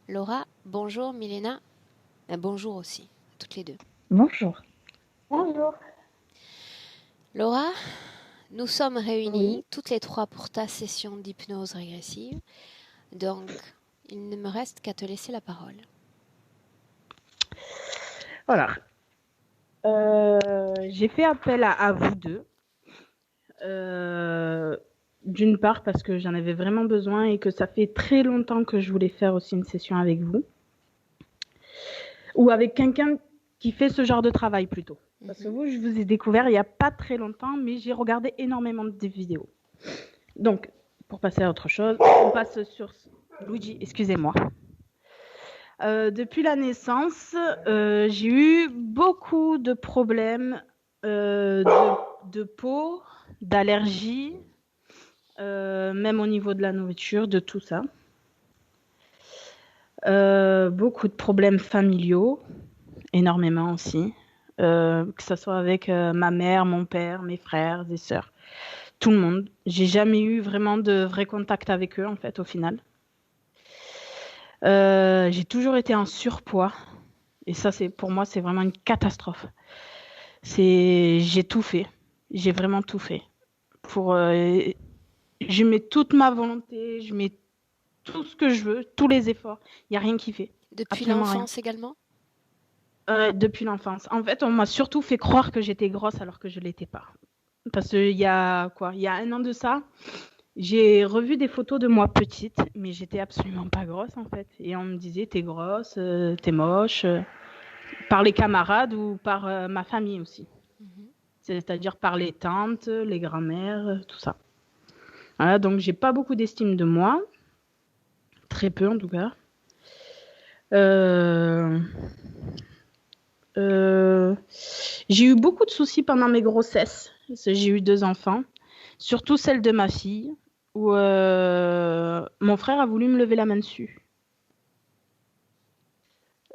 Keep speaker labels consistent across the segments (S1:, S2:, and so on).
S1: Laura, bonjour Milena, bonjour aussi, à toutes les deux.
S2: Bonjour.
S3: Bonjour.
S1: Laura, nous sommes
S3: Oui.
S1: réunis toutes les trois pour ta session d'hypnose régressive, donc il ne me reste qu'à te laisser la parole.
S2: Alors, j'ai fait appel à vous deux. Euh, D'une part parce que j'en avais vraiment besoin et que ça fait très longtemps que je voulais faire aussi une session avec vous. Ou avec quelqu'un qui fait ce genre de travail plutôt. Parce que vous, je vous ai découvert il n'y a pas très longtemps, mais j'ai regardé énormément de vidéos. Donc, pour passer à autre chose, on passe sur... Luigi, excusez-moi. Depuis la naissance, j'ai eu beaucoup de problèmes de peau, d'allergies, même au niveau de la nourriture, de tout ça. Beaucoup de problèmes familiaux, énormément aussi. Que ce soit avec ma mère, mon père, mes frères et sœurs, tout le monde. J'ai jamais eu vraiment de vrai contact avec eux, en fait, au final. J'ai toujours été en surpoids. Et ça, pour moi, c'est vraiment une catastrophe. J'ai tout fait. J'ai vraiment tout fait. Je mets toute ma volonté, je mets tout ce que je veux, tous les efforts. Il n'y a rien qui fait.
S1: Depuis
S2: Absolument rien.
S1: l'enfance également?
S2: Depuis l'enfance. En fait, on m'a surtout fait croire que j'étais grosse alors que je ne l'étais pas. Parce qu'il y a quoi? Il y a un an de ça, j'ai revu des photos de moi petite, mais j'étais absolument pas grosse en fait. Et on me disait, t'es grosse, t'es moche, par les camarades ou par ma famille aussi. C'est-à-dire par les tantes, les grands-mères, tout ça. Voilà, donc j'ai pas beaucoup d'estime de moi, très peu en tout cas. Euh, euh, j'ai eu beaucoup de soucis pendant mes grossesses. J'ai eu 2 enfants, surtout celle de ma fille, où mon frère a voulu me lever la main dessus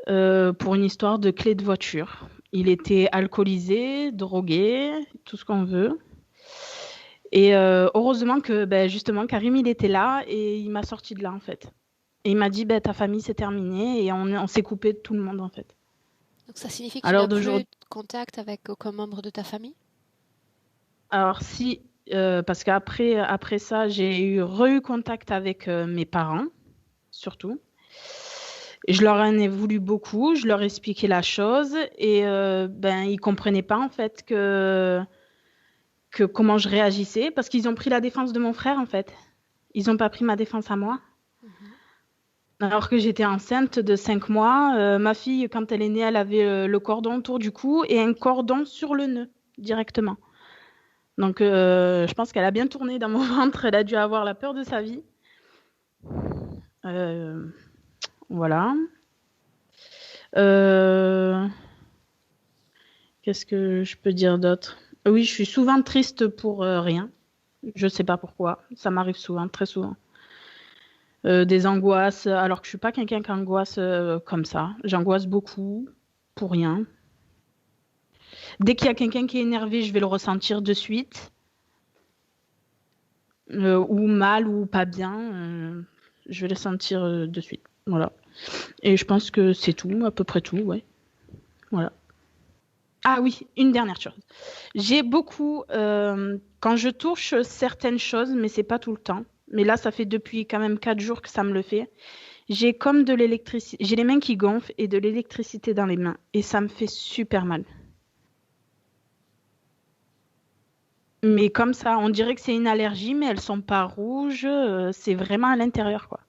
S2: pour une histoire de clé de voiture. Il était alcoolisé, drogué, tout ce qu'on veut. Et heureusement que justement Karim il était là et il m'a sorti de là en fait. Et il m'a dit ta famille c'est terminé et on s'est coupé de tout le monde en fait.
S1: Donc ça signifie que tu
S2: Alors
S1: n'as plus
S2: d'aujourd'hui,
S1: de contact avec aucun membre de ta famille?
S2: alors si parce qu'après ça j'ai eu contact avec mes parents surtout. Et je leur en ai voulu beaucoup, je leur ai expliqué la chose et ils comprenaient pas en fait que comment je réagissais parce qu'ils ont pris la défense de mon frère en fait. Ils n'ont pas pris ma défense à moi. Alors que j'étais enceinte de 5 mois, ma fille, quand elle est née, elle avait le cordon autour du cou et un cordon sur le nœud, directement. Donc, je pense qu'elle a bien tourné dans mon ventre. Elle a dû avoir la peur de sa vie. Euh, voilà. Euh, Qu'est-ce que je peux dire d'autre? Oui, je suis souvent triste pour rien. Je sais pas pourquoi. Ça m'arrive souvent, très souvent. Des angoisses, alors que je suis pas quelqu'un qui angoisse comme ça. J'angoisse beaucoup pour rien. Dès qu'il y a quelqu'un qui est énervé, je vais le ressentir de suite, ou mal ou pas bien, je vais le sentir de suite. Voilà. Et je pense que c'est tout, à peu près tout, ouais. Voilà. Ah oui, une dernière chose. J'ai beaucoup, quand je touche certaines choses, mais c'est pas tout le temps. Mais là, ça fait depuis quand même 4 jours que ça me le fait. J'ai comme de l'électricité, j'ai les mains qui gonflent et de l'électricité dans les mains, et ça me fait super mal. Mais comme ça, on dirait que c'est une allergie, mais elles sont pas rouges. C'est vraiment à l'intérieur, quoi.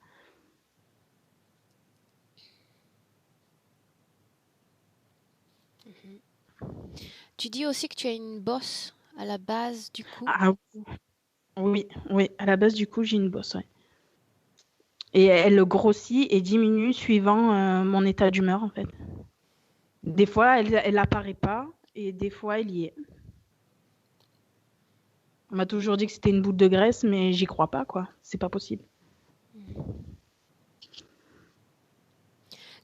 S1: Tu dis aussi que tu as une bosse à la base du cou.
S2: Ah oui, oui. À la base, du coup, j'ai une bosse, ouais. Et elle grossit et diminue suivant mon état d'humeur, en fait. Des fois, elle apparaît pas, et des fois, elle y est. On m'a toujours dit que c'était une boule de graisse, mais j'y crois pas, quoi. C'est pas possible.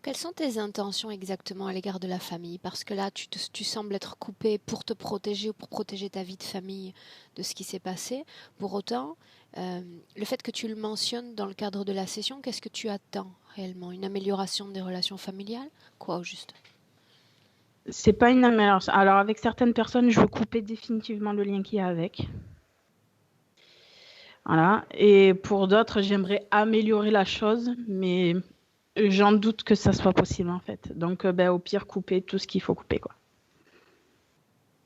S1: Quelles sont tes intentions exactement à l'égard de la famille? Parce que là, tu sembles être coupé pour te protéger ou pour protéger ta vie de famille de ce qui s'est passé. Pour autant, le fait que tu le mentionnes dans le cadre de la session, qu'est-ce que tu attends réellement? Une amélioration des relations familiales? Quoi au juste?
S2: C'est pas une amélioration. Alors, avec certaines personnes, je veux couper définitivement le lien qu'il y a avec. Voilà. Et pour d'autres, j'aimerais améliorer la chose, mais j'en doute que ça soit possible, en fait. Donc, au pire, couper tout ce qu'il faut couper, quoi.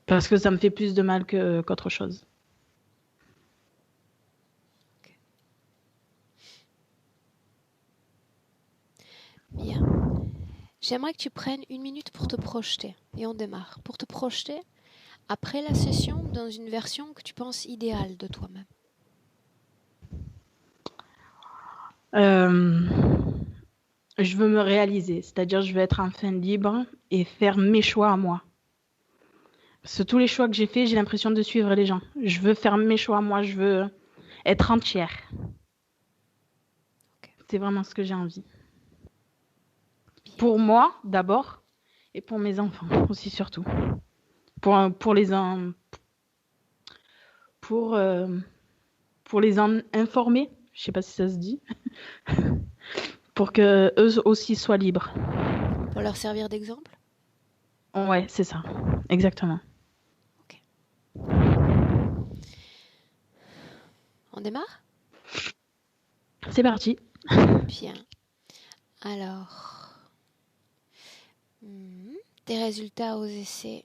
S2: Parce que ça me fait plus de mal qu'autre chose.
S1: Bien. J'aimerais que tu prennes 1 minute pour te projeter. Et on démarre. Pour te projeter, après la session, dans une version que tu penses idéale de toi-même.
S2: Je veux me réaliser, c'est-à-dire je veux être enfin libre et faire mes choix à moi. Parce que tous les choix que j'ai faits, j'ai l'impression de suivre les gens. Je veux faire mes choix à moi, je veux être entière.
S1: Ok.
S2: C'est vraiment ce que j'ai envie.
S1: Bien.
S2: Pour moi, d'abord, et pour mes enfants aussi, surtout. Pour les informer, je sais pas si ça se dit, pour que eux aussi soient libres.
S1: Pour leur servir d'exemple?
S2: Ouais, c'est ça, exactement.
S1: Ok. On démarre?
S2: C'est parti.
S1: Bien. Alors, tes résultats aux essais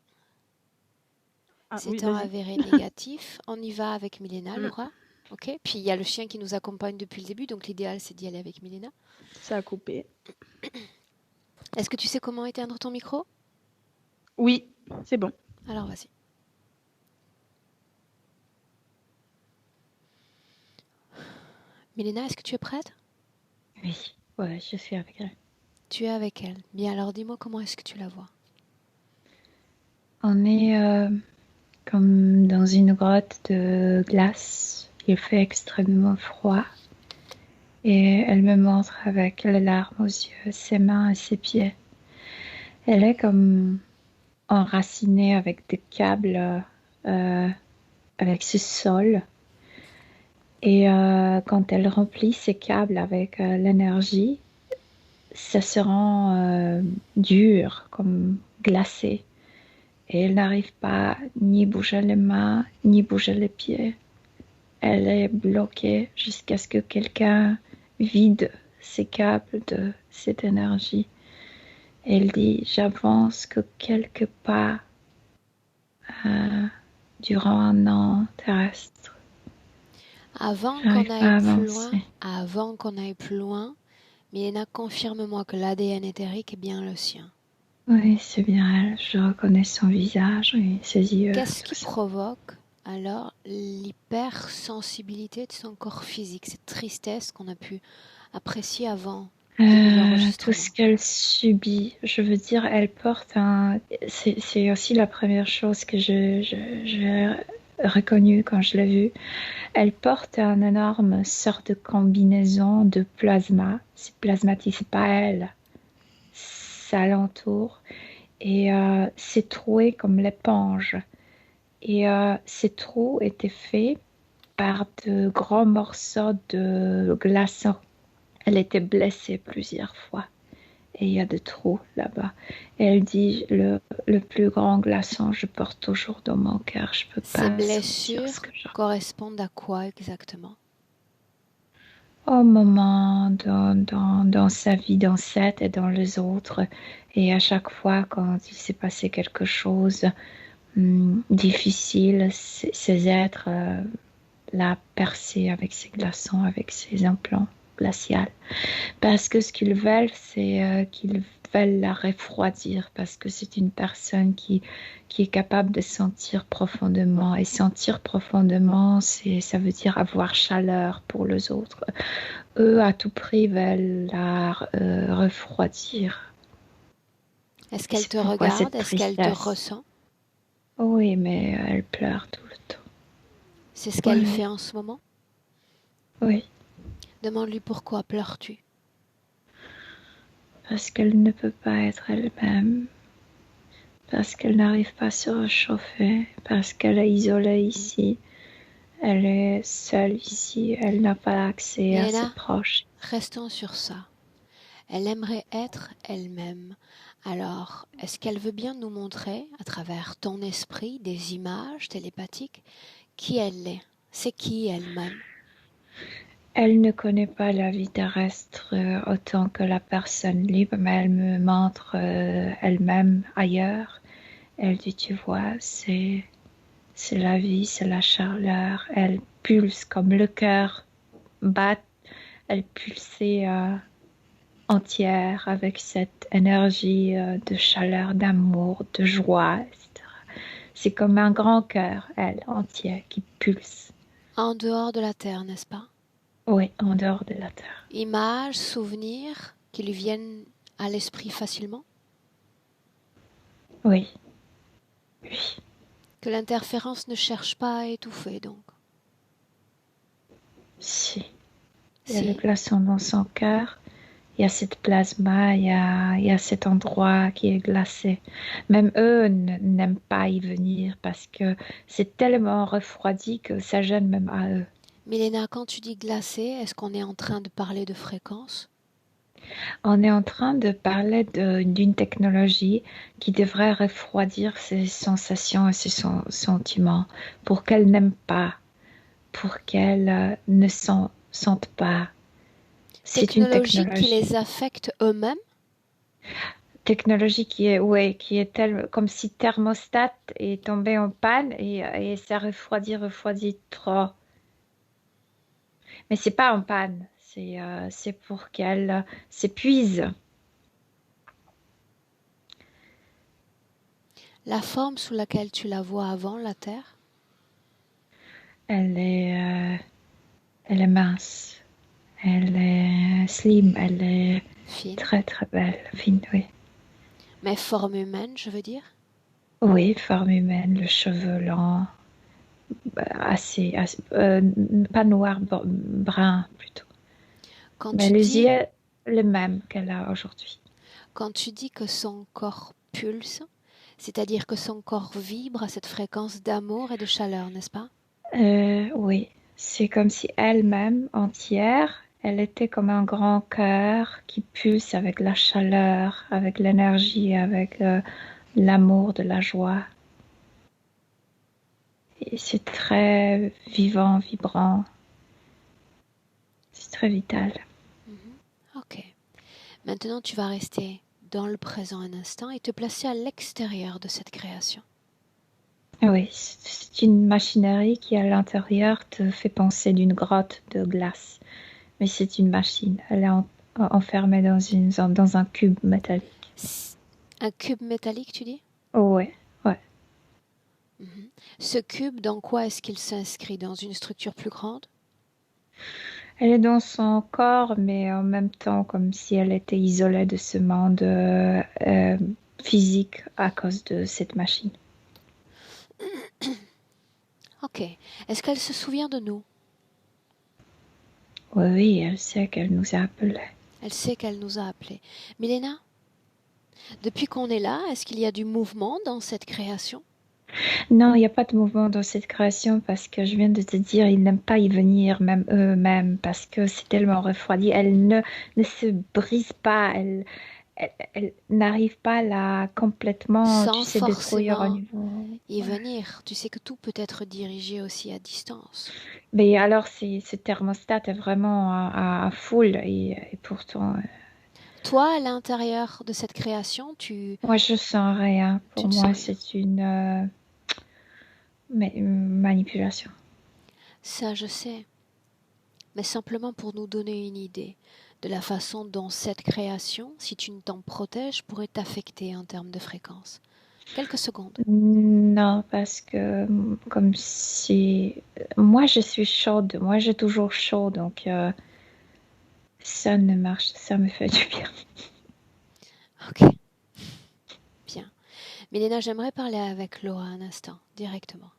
S1: s'étant avérés négatifs, on y va avec Milena, Laura. Ok. Puis il y a le chien qui nous accompagne depuis le début, donc l'idéal c'est d'y aller avec Milena.
S2: Ça a coupé.
S1: Est-ce que tu sais comment éteindre ton micro?
S2: Oui, c'est bon.
S1: Alors vas-y. Milena, est-ce que tu es prête?
S3: Oui, ouais, je suis avec elle.
S1: Tu es avec elle. Bien, alors dis-moi comment est-ce que tu la vois?
S3: On est comme dans une grotte de glace. Il fait extrêmement froid. Et elle me montre avec les larmes aux yeux ses mains et ses pieds. Elle est comme enracinée avec des câbles, avec ce sol. Et quand elle remplit ces câbles avec l'énergie, ça se rend dur, comme glacé. Et elle n'arrive pas ni bouger les mains, ni bouger les pieds. Elle est bloquée jusqu'à ce que quelqu'un vide ses câbles de cette énergie. Elle dit, j'avance que quelques pas durant un an terrestre.
S1: Avant qu'on aille plus loin, Milena, confirme-moi que l'ADN éthérique est bien le sien.
S3: Oui, c'est bien elle. Je reconnais son visage et ses yeux.
S1: Qu'est-ce qui provoque alors l'hypersensibilité de son corps physique, cette tristesse qu'on a pu apprécier avant
S3: tout ce qu'elle subit, je veux dire, elle porte un... C'est aussi la première chose que j'ai reconnue quand je l'ai vue. Elle porte un énorme sorte de combinaison de plasma. C'est plasmatique, c'est pas elle. Ça l'entoure. Et c'est troué comme l'éponge. Et ces trous étaient faits par de grands morceaux de glaçons. Elle était blessée plusieurs fois. Et il y a des trous là-bas. Et elle dit, le plus grand glaçon, je porte toujours dans mon cœur. Je peux pas.
S1: Ces blessures correspondent à quoi exactement?
S3: Au moment dans sa vie, dans cette et dans les autres. Et à chaque fois, quand il s'est passé quelque chose difficile, ces êtres l'a percé avec ses glaçons, avec ses implants glaciaux. Parce que ce qu'ils veulent, c'est qu'ils veulent la refroidir, parce que c'est une personne qui est capable de sentir profondément. Et sentir profondément, ça veut dire avoir chaleur pour les autres. Eux, à tout prix, veulent la refroidir.
S1: Est-ce qu'elle te regarde? Est-ce qu'elle te ressent?
S3: Oui, mais elle pleure tout le temps.
S1: C'est ce qu'elle fait en ce moment?
S3: Oui.
S1: Demande-lui pourquoi pleures-tu?
S3: Parce qu'elle ne peut pas être elle-même. Parce qu'elle n'arrive pas à se réchauffer. Parce qu'elle est isolée ici. Elle est seule ici. Elle n'a pas accès à ses proches.
S1: Restons sur ça. Elle aimerait être elle-même. Alors, est-ce qu'elle veut bien nous montrer, à travers ton esprit, des images télépathiques, qui elle est? C'est qui elle-même?
S3: Elle ne connaît pas la vie terrestre autant que la personne libre, mais elle me montre elle-même ailleurs. Elle dit, tu vois, c'est la vie, c'est la chaleur. Elle pulse comme le cœur bat. Elle pulsait entière avec cette énergie de chaleur, d'amour, de joie, etc. C'est comme un grand cœur, elle, entière, qui pulse.
S1: En dehors de la Terre, n'est-ce pas?
S3: Oui, en dehors de la Terre.
S1: Images, souvenirs qui lui viennent à l'esprit facilement?
S3: Oui, oui.
S1: Que l'interférence ne cherche pas à étouffer, donc.
S3: Si. Il y a le
S1: Si.
S3: glaçon dans son cœur, il y a cette plasma, il y a cet endroit qui est glacé. Même eux n'aiment pas y venir parce que c'est tellement refroidi que ça gêne même à eux.
S1: Milena, quand tu dis glacé, est-ce qu'on est en train de parler de fréquence?
S3: On est en train de parler d'une technologie qui devrait refroidir ses sensations et ses sentiments pour qu'elles n'aiment pas, pour qu'elles ne sentent pas. C'est une
S1: Technologie qui
S3: technologie.
S1: les affecte eux-mêmes?
S3: Technologie qui est telle, comme si thermostat est tombé en panne et ça refroidit trop. Mais c'est pas en panne, c'est pour qu'elle s'épuise.
S1: La forme sous laquelle tu la vois avant la Terre?
S3: Elle est, elle est mince, elle est slim, elle est
S1: Fine.
S3: très très belle, fine, oui.
S1: Mais forme humaine, je veux dire?
S3: Oui, forme humaine, le cheveu lent, pas noir, brun plutôt.
S1: Quand
S3: Mais
S1: tu
S3: les
S1: dis,
S3: yeux, les mêmes qu'elle a aujourd'hui.
S1: quand tu dis que son corps pulse, c'est-à-dire que son corps vibre à cette fréquence d'amour et de chaleur, n'est-ce pas?
S3: Oui, c'est comme si elle-même, entière, elle était comme un grand cœur qui pulse avec la chaleur, avec l'énergie, avec l'amour, de la joie. Et c'est très vivant, vibrant, c'est très vital.
S1: Mhm. Ok. Maintenant, tu vas rester dans le présent un instant et te placer à l'extérieur de cette création.
S3: Oui, c'est une machinerie qui à l'intérieur te fait penser d'une grotte de glace. Mais c'est une machine, elle est enfermée dans un cube métallique.
S1: Un cube métallique, tu dis?
S3: Ouais, ouais.
S1: Mhm. Ce cube, dans quoi est-ce qu'il s'inscrit? Dans une structure plus grande?
S3: Elle est dans son corps, mais en même temps comme si elle était isolée de ce monde physique à cause de cette machine.
S1: Ok. Est-ce qu'elle se souvient de nous?
S3: Oui, oui, elle sait qu'elle nous a appelés.
S1: Elle sait qu'elle nous a appelés. Milena, depuis qu'on est là, est-ce qu'il y a du mouvement dans cette création?
S3: Non, il n'y a pas de mouvement dans cette création parce que je viens de te dire, ils n'aiment pas y venir, même eux-mêmes, parce que c'est tellement refroidi. Elle ne se brise pas, elle n'arrive pas là complètement, tu
S1: Sans
S3: sais, détruire au
S1: forcément
S3: niveau.
S1: y
S3: Ouais.
S1: venir. Tu sais que tout peut être dirigé aussi à distance.
S3: Mais alors, ce thermostat est vraiment à full et pourtant,
S1: Toi, à l'intérieur de cette création,
S3: moi, je sens rien.
S1: tu
S3: Pour
S1: ne
S3: moi,
S1: sens rien.
S3: c'est une manipulation.
S1: Ça, je sais. Mais simplement pour nous donner une idée de la façon dont cette création, si tu ne t'en protèges, pourrait t'affecter en termes de fréquence. Quelques secondes.
S3: Non, parce que comme si moi, je suis chaude. Moi, j'ai toujours chaud, donc ça ne marche. Ça me fait du bien.
S1: Ok, bien. Milena, j'aimerais parler avec Laura un instant, directement.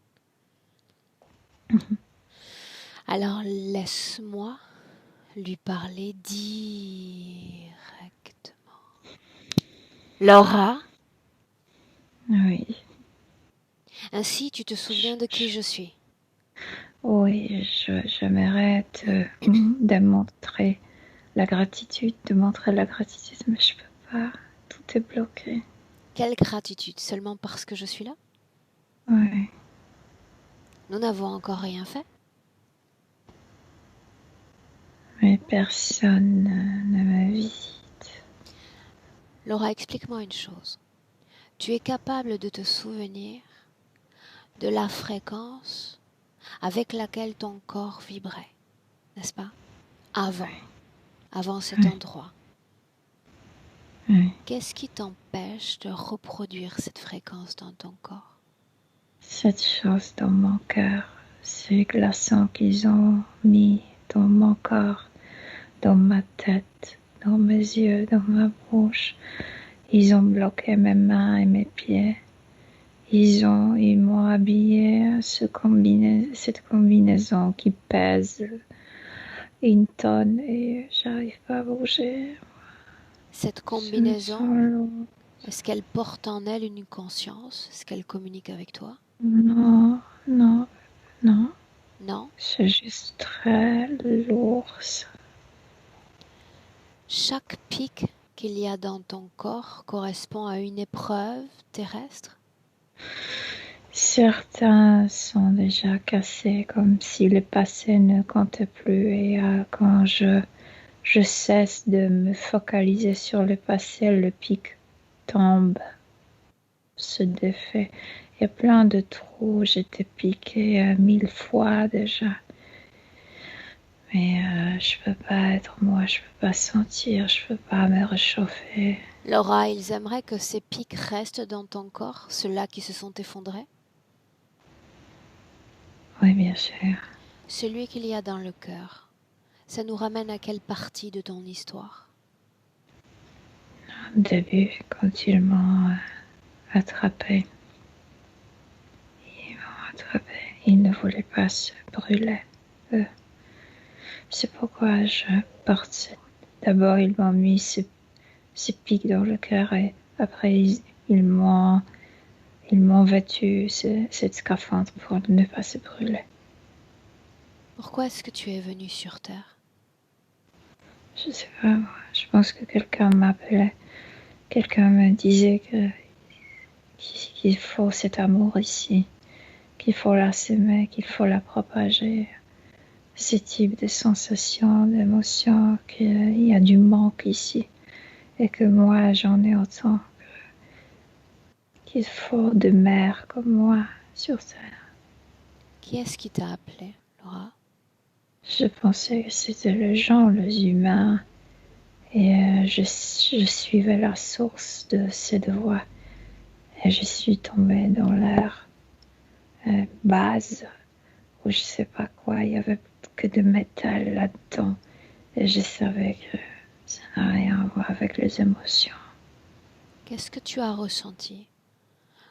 S1: Alors laisse-moi lui parler directement. Laura,
S3: Oui,
S1: ainsi tu te souviens de qui je suis.
S3: oui, j'aimerais te démontrer la gratitude, de montrer la gratitude, mais je peux pas. Tout est bloqué.
S1: Quelle gratitude? Seulement parce que je suis là?
S3: Ouais.
S1: Nous n'avons encore rien fait.
S3: Mais personne ne me visite.
S1: Laura, explique-moi une chose. Tu es capable de te souvenir de la fréquence avec laquelle ton corps vibrait, n'est-ce pas? Avant cet
S3: Ouais.
S1: endroit.
S3: Ouais.
S1: Qu'est-ce qui t'empêche de reproduire cette fréquence dans ton corps?
S3: Cette chose dans mon cœur, ces glaçons qu'ils ont mis dans mon corps, dans ma tête, dans mes yeux, dans ma bouche, ils ont bloqué mes mains et mes pieds. Ils m'ont habillé cette combinaison qui pèse une tonne et j'arrive pas à bouger.
S1: Cette
S3: Je me
S1: combinaison,
S3: sens lourde.
S1: est-ce qu'elle porte en elle une conscience? Est-ce qu'elle communique avec toi?
S3: Non, non, non.
S1: Non.
S3: C'est juste très lourd. Ça.
S1: Chaque pic qu'il y a dans ton corps correspond à une épreuve terrestre?
S3: Certains sont déjà cassés, comme si le passé ne comptait plus. Et quand je cesse de me focaliser sur le passé, le pic tombe, se défait. Il y a plein de trous, j'étais piquée 1000 fois déjà. Mais je peux pas être moi, je peux pas sentir, je peux pas me réchauffer.
S1: Laura, ils aimeraient que ces pics restent dans ton corps, ceux-là qui se sont effondrés?
S3: Oui, bien sûr.
S1: Celui qu'il y a dans le cœur, ça nous ramène à quelle partie de ton histoire?
S3: Au début, quand ils m'ont attrapé, ils ne voulaient pas se brûler. C'est pourquoi je partais. D'abord, ils m'ont mis ces pics dans le cœur et après, ils m'ont vêtu cette scaphandre pour ne pas se brûler.
S1: Pourquoi est-ce que tu es venu sur Terre?
S3: Je sais pas, moi. Je pense que quelqu'un m'appelait. Quelqu'un me disait qu'il faut cet amour ici, qu'il faut la s'aimer, qu'il faut la propager. Ce type de sensations, d'émotions, qu'il y a du manque ici et que moi j'en ai autant, qu'il faut de mères comme moi sur Terre.
S1: Qui est-ce qui t'a appelé, Laura?
S3: Je pensais que c'était les gens, les humains, et je suivais la source de cette voix et je suis tombée dans leur base où je sais pas quoi, il y avait que de métal là-dedans et je savais que ça n'a rien à voir avec les émotions.
S1: Qu'est-ce que tu as ressenti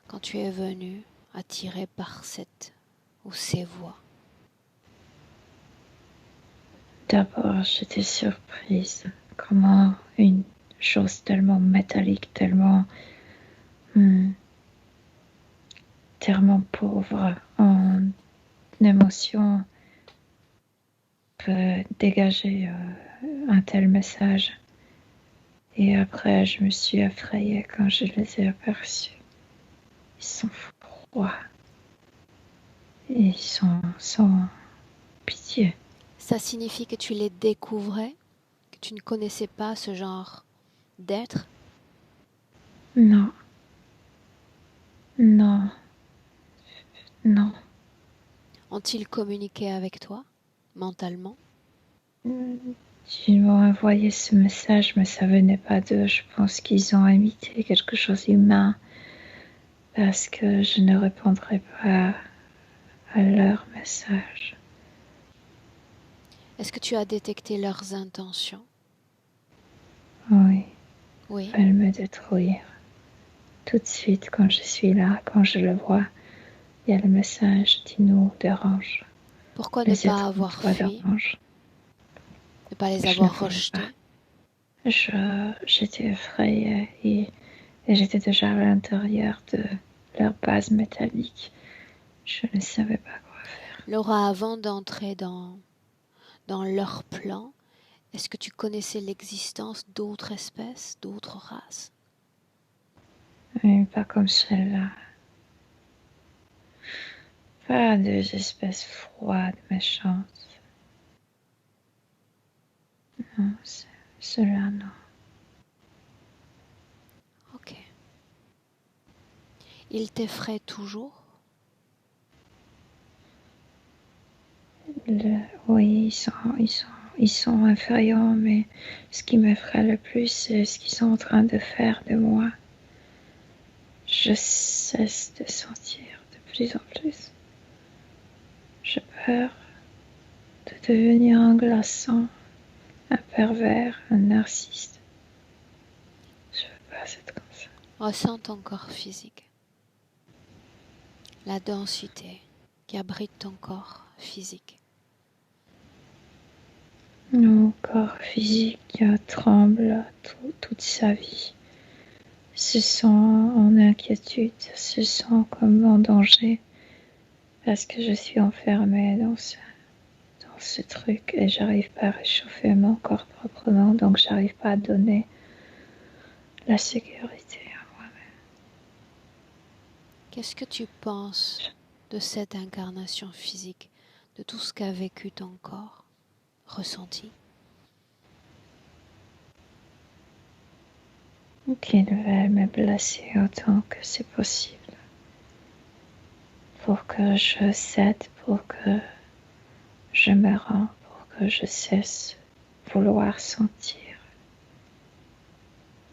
S1: quand tu es venu attiré par cette ou ces voix?
S3: D'abord, j'étais surprise comment une chose tellement métallique, tellement pauvre en émotions peut dégager un tel message. Et après, je me suis effrayée quand je les ai aperçus. Ils sont froids. Et ils sont sans pitié.
S1: Ça signifie que tu les découvrais, que tu ne connaissais pas ce genre d'être?
S3: Non. Non. Non.
S1: Ont-ils communiqué avec toi, mentalement?
S3: Ils m'ont envoyé ce message, mais ça venait pas d'eux. Je pense qu'ils ont imité quelque chose d'humain parce que je ne répondrai pas à leur message.
S1: Est-ce que tu as détecté leurs intentions?
S3: Oui,
S1: Oui.
S3: ils veulent me détruire. Tout de suite, quand je suis là, quand je le vois, il y a le message qui nous dérange.
S1: Pourquoi ne pas avoir fui?
S3: Dérange.
S1: Ne pas les avoir rejetés?
S3: J'étais effrayée et j'étais déjà à l'intérieur de leur base métallique. Je ne savais pas quoi faire.
S1: Laura, avant d'entrer dans leur plan, Est-ce que tu connaissais l'existence d'autres espèces, d'autres races?
S3: Mais pas comme celle-là. Pas des espèces froides, méchantes. Non, cela non.
S1: Ok. Ils t'effraient toujours?
S3: Oui, ils sont inférieurs, mais ce qui m'effraie le plus, c'est ce qu'ils sont en train de faire de moi. Je cesse de sentir de plus en plus. J'ai peur de devenir un glaçon, un pervers, un narcisse. Je veux pas être comme ça.
S1: Ressens ton corps physique, la densité qui abrite ton corps physique.
S3: Mon corps physique tremble toute sa vie. Se sent en inquiétude, se sent comme en danger parce que je suis enfermée dans ce truc et j'arrive pas à réchauffer mon corps proprement, donc j'arrive pas à donner la sécurité à moi-même.
S1: Qu'est-ce que tu penses de cette incarnation physique, de tout ce qu'a vécu ton corps, ressenti?
S3: Qu'il va me blesser autant que c'est possible pour que je cède, pour que je me rends, pour que je cesse vouloir sentir.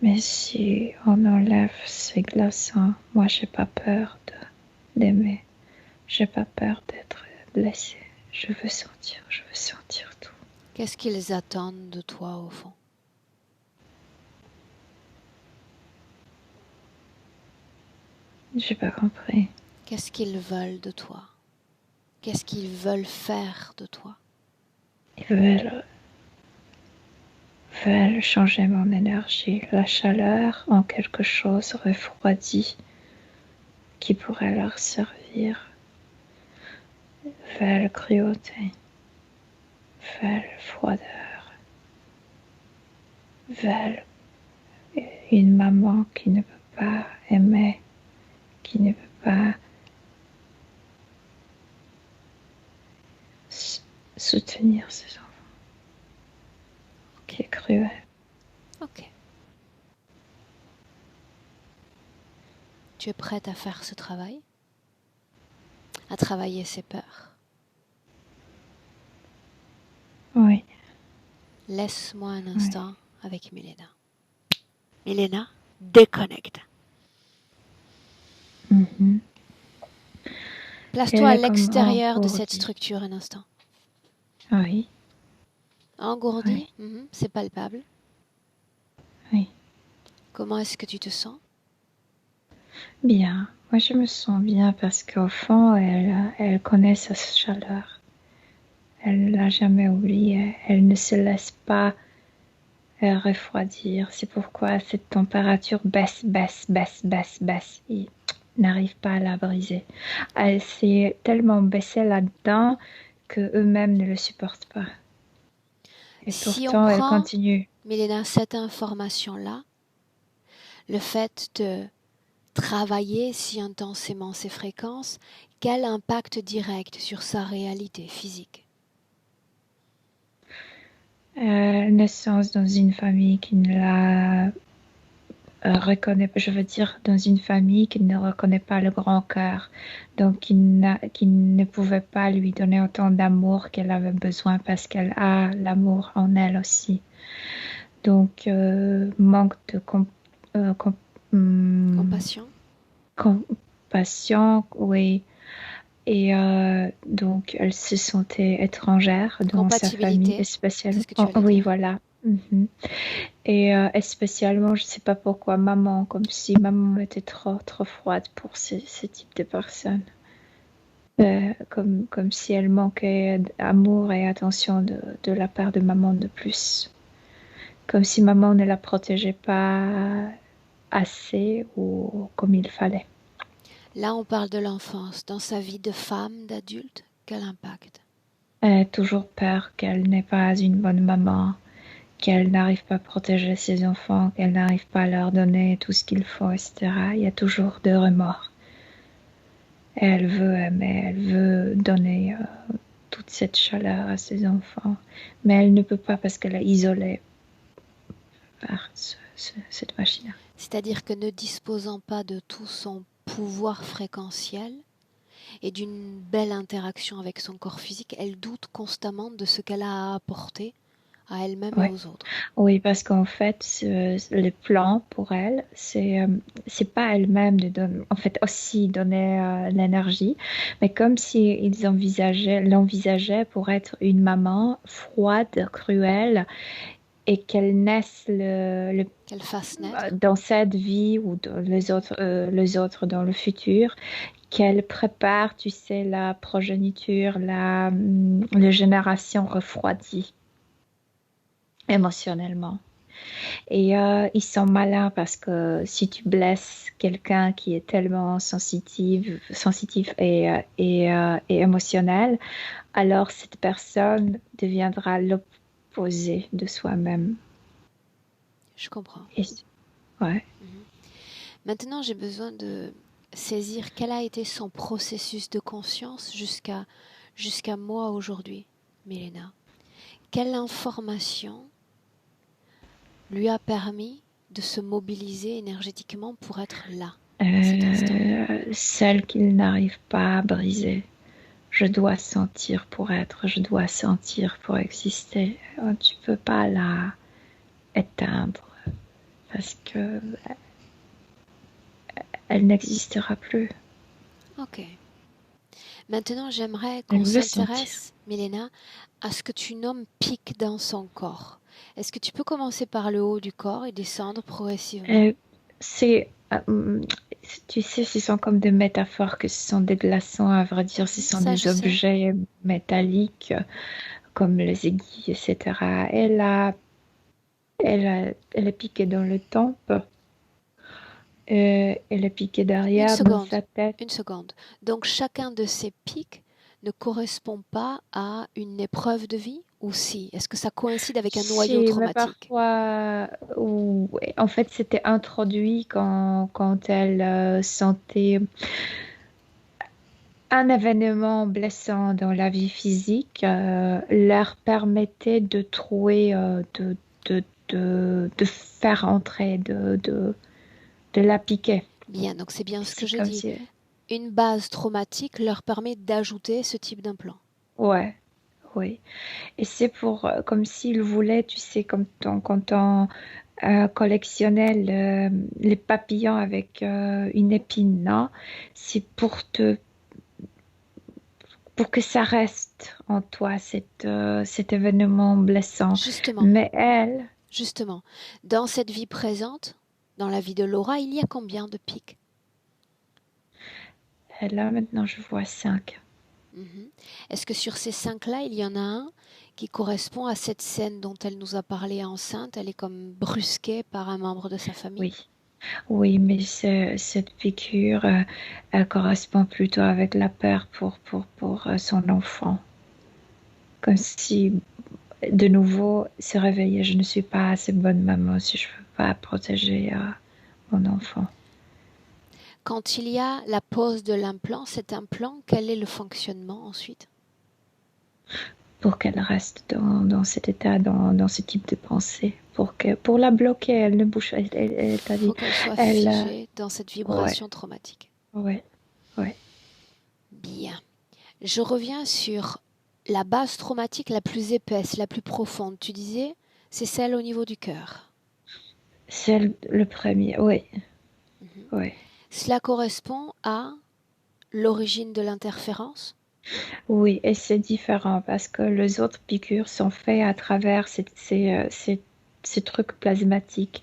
S3: Mais si on enlève ces glaçons, moi j'ai pas peur d'aimer, j'ai pas peur d'être blessée. Je veux sentir tout.
S1: Qu'est-ce qu'ils attendent de toi au fond?
S3: J'ai pas compris.
S1: Qu'est-ce qu'ils veulent de toi? Qu'est-ce qu'ils veulent faire de toi?
S3: Ils veulent changer mon énergie, la chaleur en quelque chose refroidi qui pourrait leur servir. Veulent cruauté, veulent froideur, veulent une maman qui ne peut pas aimer, qui ne peut pas soutenir ses enfants, qui est cruel.
S1: Ok. Tu es prête à faire ce travail? À travailler ses peurs?
S3: Oui.
S1: Laisse-moi un instant avec Milena. Milena, déconnecte.
S3: Mm-hmm.
S1: Place-toi à l'extérieur de cette structure un instant.
S3: Oui.
S1: Engourdi, oui. C'est palpable.
S3: Oui.
S1: Comment est-ce que tu te sens?
S3: Bien. Moi, je me sens bien parce qu'au fond, elle connaît sa chaleur. Elle ne l'a jamais oubliée. Elle ne se laisse pas refroidir. C'est pourquoi cette température baisse. Il n'arrive pas à la briser. Elle s'est tellement baissée là-dedans qu'eux-mêmes ne le supportent pas. Et
S1: si
S3: pourtant, elle
S1: prend,
S3: continue.
S1: Milena, cette information-là, le fait de travailler si intensément ces fréquences, quel impact direct sur sa réalité physique?
S3: Naissance dans une famille qui ne la reconnaît, je veux dire, dans une famille qui ne reconnaît pas le grand cœur, donc qui ne pouvait pas lui donner autant d'amour qu'elle avait besoin parce qu'elle a l'amour en elle aussi. Donc, manque de compassion, oui. Et donc, elle se sentait étrangère dans sa famille, spécialement. Oui, voilà. Mm-hmm. Et spécialement, je ne sais pas pourquoi, maman, comme si maman était trop froide pour ce type de personnes. Comme si elle manquait d'amour et attention de la part de maman de plus. Comme si maman ne la protégeait pas assez ou comme il fallait.
S1: Là, on parle de l'enfance. Dans sa vie de femme, d'adulte, quel impact?
S3: Toujours peur qu'elle n'est pas une bonne maman. qu'elle n'arrive pas à protéger ses enfants, qu'elle n'arrive pas à leur donner tout ce qu'il faut, etc., il y a toujours de remords. Et elle veut aimer, elle veut donner toute cette chaleur à ses enfants, mais elle ne peut pas parce qu'elle est isolée par cette machine.
S1: C'est-à-dire que ne disposant pas de tout son pouvoir fréquentiel et d'une belle interaction avec son corps physique, elle doute constamment de ce qu'elle a à apporter à elle-même et
S3: Ouais.
S1: aux autres.
S3: Oui, parce qu'en fait, le plan pour elle, c'est pas elle-même de donner, en fait aussi donner l'énergie, mais comme si ils l'envisageaient pour être une maman froide, cruelle, et qu'elle naisse
S1: Qu'elle fasse naître.
S3: dans cette vie ou dans les autres dans le futur, qu'elle prépare, tu sais, la progéniture, la génération refroidie émotionnellement. Et ils sont malins parce que si tu blesses quelqu'un qui est tellement sensitif et émotionnel, alors cette personne deviendra l'opposé de soi-même.
S1: Je comprends.
S3: Ouais.
S1: Maintenant, j'ai besoin de saisir quel a été son processus de conscience jusqu'à moi aujourd'hui, Milena. Quelle information lui a permis de se mobiliser énergétiquement pour être là, à cet instant?
S3: Celle qu'il n'arrive pas à briser. Je dois sentir pour être, je dois sentir pour exister. Tu peux pas la éteindre parce que elle n'existera plus.
S1: Ok. Maintenant, j'aimerais qu'on s'intéresse, Milena, à ce que tu nommes pic dans son corps. Est-ce que tu peux commencer par le haut du corps et descendre progressivement?
S3: Tu sais, ce sont comme des métaphores, que ce sont des glaçons, à vrai dire, ce sont des objets métalliques comme les aiguilles, etc. Elle est piquée dans le tempe. Elle est piquée derrière dans sa tête.
S1: Une seconde. Donc chacun de ces pics ne correspond pas à une épreuve de vie ou si? Est-ce que ça coïncide avec un noyau traumatique?
S3: Mais parfois, en fait, c'était introduit quand elle sentait un événement blessant dans la vie physique, leur permettait de trouver, de faire entrer, de la piquer.
S1: Bien, donc c'est bien ce que je dis. Une base traumatique leur permet d'ajouter ce type d'implant.
S3: Ouais, oui. Et c'est comme s'ils voulaient, tu sais, quand on collectionnait les papillons avec une épine, non? C'est pour que ça reste en toi, cet événement blessant.
S1: Justement.
S3: Mais elle...
S1: Justement, dans cette vie présente, dans la vie de Laura, il y a combien de pics?
S3: Là, maintenant, je vois 5.
S1: Est-ce que sur ces 5-là, il y en a un qui correspond à cette scène dont elle nous a parlé enceinte? Elle est comme brusquée par un membre de sa famille?
S3: Oui, mais cette piqûre, elle correspond plutôt avec la peur pour son enfant. Comme si, de nouveau, se réveiller. Je ne suis pas assez bonne maman si je ne veux pas protéger mon enfant.
S1: Quand il y a la pose de l'implant, cet implant, quel est le fonctionnement ensuite?
S3: Pour qu'elle reste dans cet état, dans ce type de pensée. Pour la bloquer, elle ne bouge pas.
S1: Il faut qu'elle soit figée dans cette vibration traumatique.
S3: Oui.
S1: Bien. Je reviens sur la base traumatique la plus épaisse, la plus profonde. Tu disais, c'est celle au niveau du cœur.
S3: Le premier, oui. Oui.
S1: Cela correspond à l'origine de l'interférence?
S3: Oui, et c'est différent parce que les autres piqûres sont faites à travers ces trucs plasmatiques.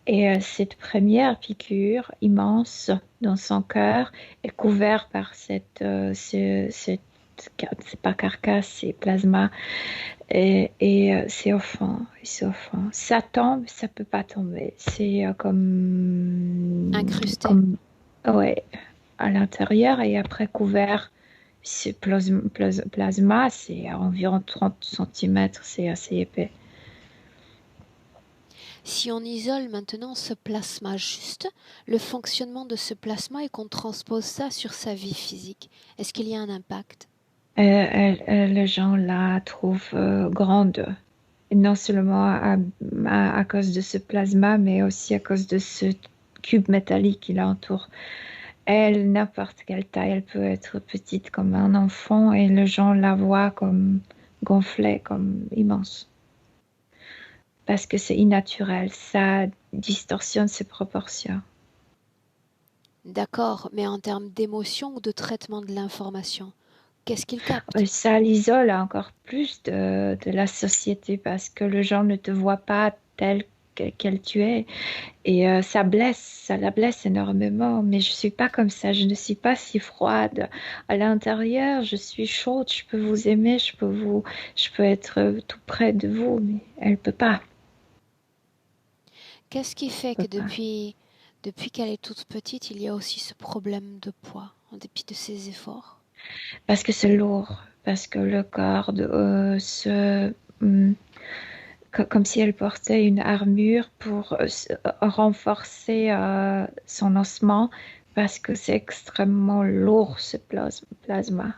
S3: Et cette première piqûre immense dans son cœur est couverte par c'est pas carcasse, c'est plasma. Et c'est au fond, Ça tombe, ça peut pas tomber. C'est comme...
S1: Incrusté.
S3: Ouais, à l'intérieur et après couvert. Ce plasma, c'est environ 30 cm, c'est assez épais.
S1: Si on isole maintenant ce plasma juste, le fonctionnement de ce plasma et qu'on transpose ça sur sa vie physique, est-ce qu'il y a un impact?
S3: Les gens la trouvent grande. Et non seulement à cause de ce plasma, mais aussi à cause de ce cube métallique qui l'entoure. Elle, n'importe quelle taille, elle peut être petite comme un enfant et les gens la voient comme gonflée, comme immense. Parce que c'est innaturel, ça distorsionne ses proportions.
S1: D'accord, mais en termes d'émotion ou de traitement de l'information, qu'est-ce qu'il capte?
S3: Ça l'isole encore plus de la société parce que les gens ne te voient pas tel quel tu es. Et ça la blesse énormément. Mais je suis pas comme ça, je ne suis pas si froide. À l'intérieur, je suis chaude, je peux vous aimer, je peux être tout près de vous, mais elle peut pas.
S1: Qu'est-ce qui fait
S3: Peut
S1: que
S3: pas.
S1: depuis qu'elle est toute petite, il y a aussi ce problème de poids, en dépit de ses efforts?
S3: Parce que c'est lourd, parce que le corps hum, comme si elle portait une armure pour renforcer son ossement, parce que c'est extrêmement lourd ce plasma.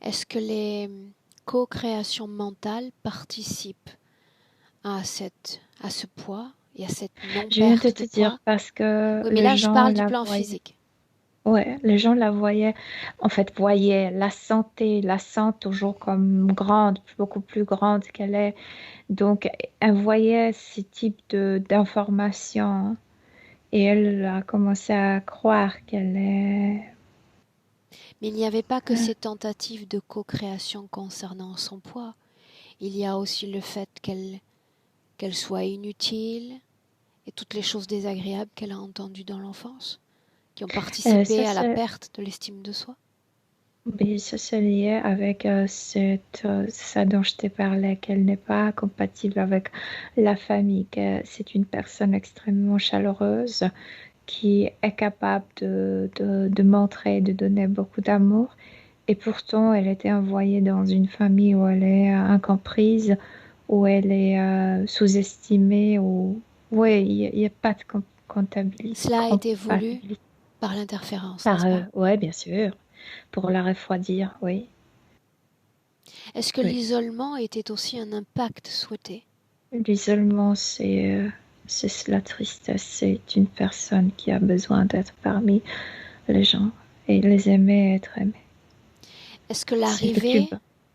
S1: Est-ce que les co-créations mentales participent à ce poids et à cette
S3: Je viens de
S1: non-perte de
S3: te dire
S1: poids?
S3: parce que
S1: Oui, mais
S3: les
S1: là, je
S3: gens
S1: parle du
S3: la
S1: plan
S3: voyaient.
S1: physique.
S3: Ouais, les gens la voyaient, en fait, voyaient la sentent toujours comme grande, beaucoup plus grande qu'elle est. Donc, elle voyait ce type d'informations et elle a commencé à croire qu'elle est.
S1: Mais il n'y avait pas que
S3: euh,
S1: ces tentatives de co-création concernant son poids. Il y a aussi le fait qu'elle soit inutile et toutes les choses désagréables qu'elle a entendues dans l'enfance, qui ont
S3: ça,
S1: participé à la
S3: c'est
S1: perte de l'estime de soi.
S3: oui, ça, c'est lié avec ça dont je t'ai parlé, qu'elle n'est pas compatible avec la famille, que c'est une personne extrêmement chaleureuse qui est capable de montrer, de donner beaucoup d'amour. Et pourtant, elle était envoyée dans une famille où elle est incomprise, où elle est sous-estimée, où oui, il n'y a pas de
S1: Cela a été voulu
S3: compatibilité.
S1: par l'interférence, n'est-ce
S3: Par
S1: pas?
S3: ouais, bien sûr, pour la refroidir, oui.
S1: Est-ce que
S3: Oui.
S1: l'isolement était aussi un impact souhaité?
S3: L'isolement, c'est la tristesse. C'est une personne qui a besoin d'être parmi les gens et les aimer et être aimé.
S1: Est-ce que
S3: C'est le cube.
S1: l'arrivée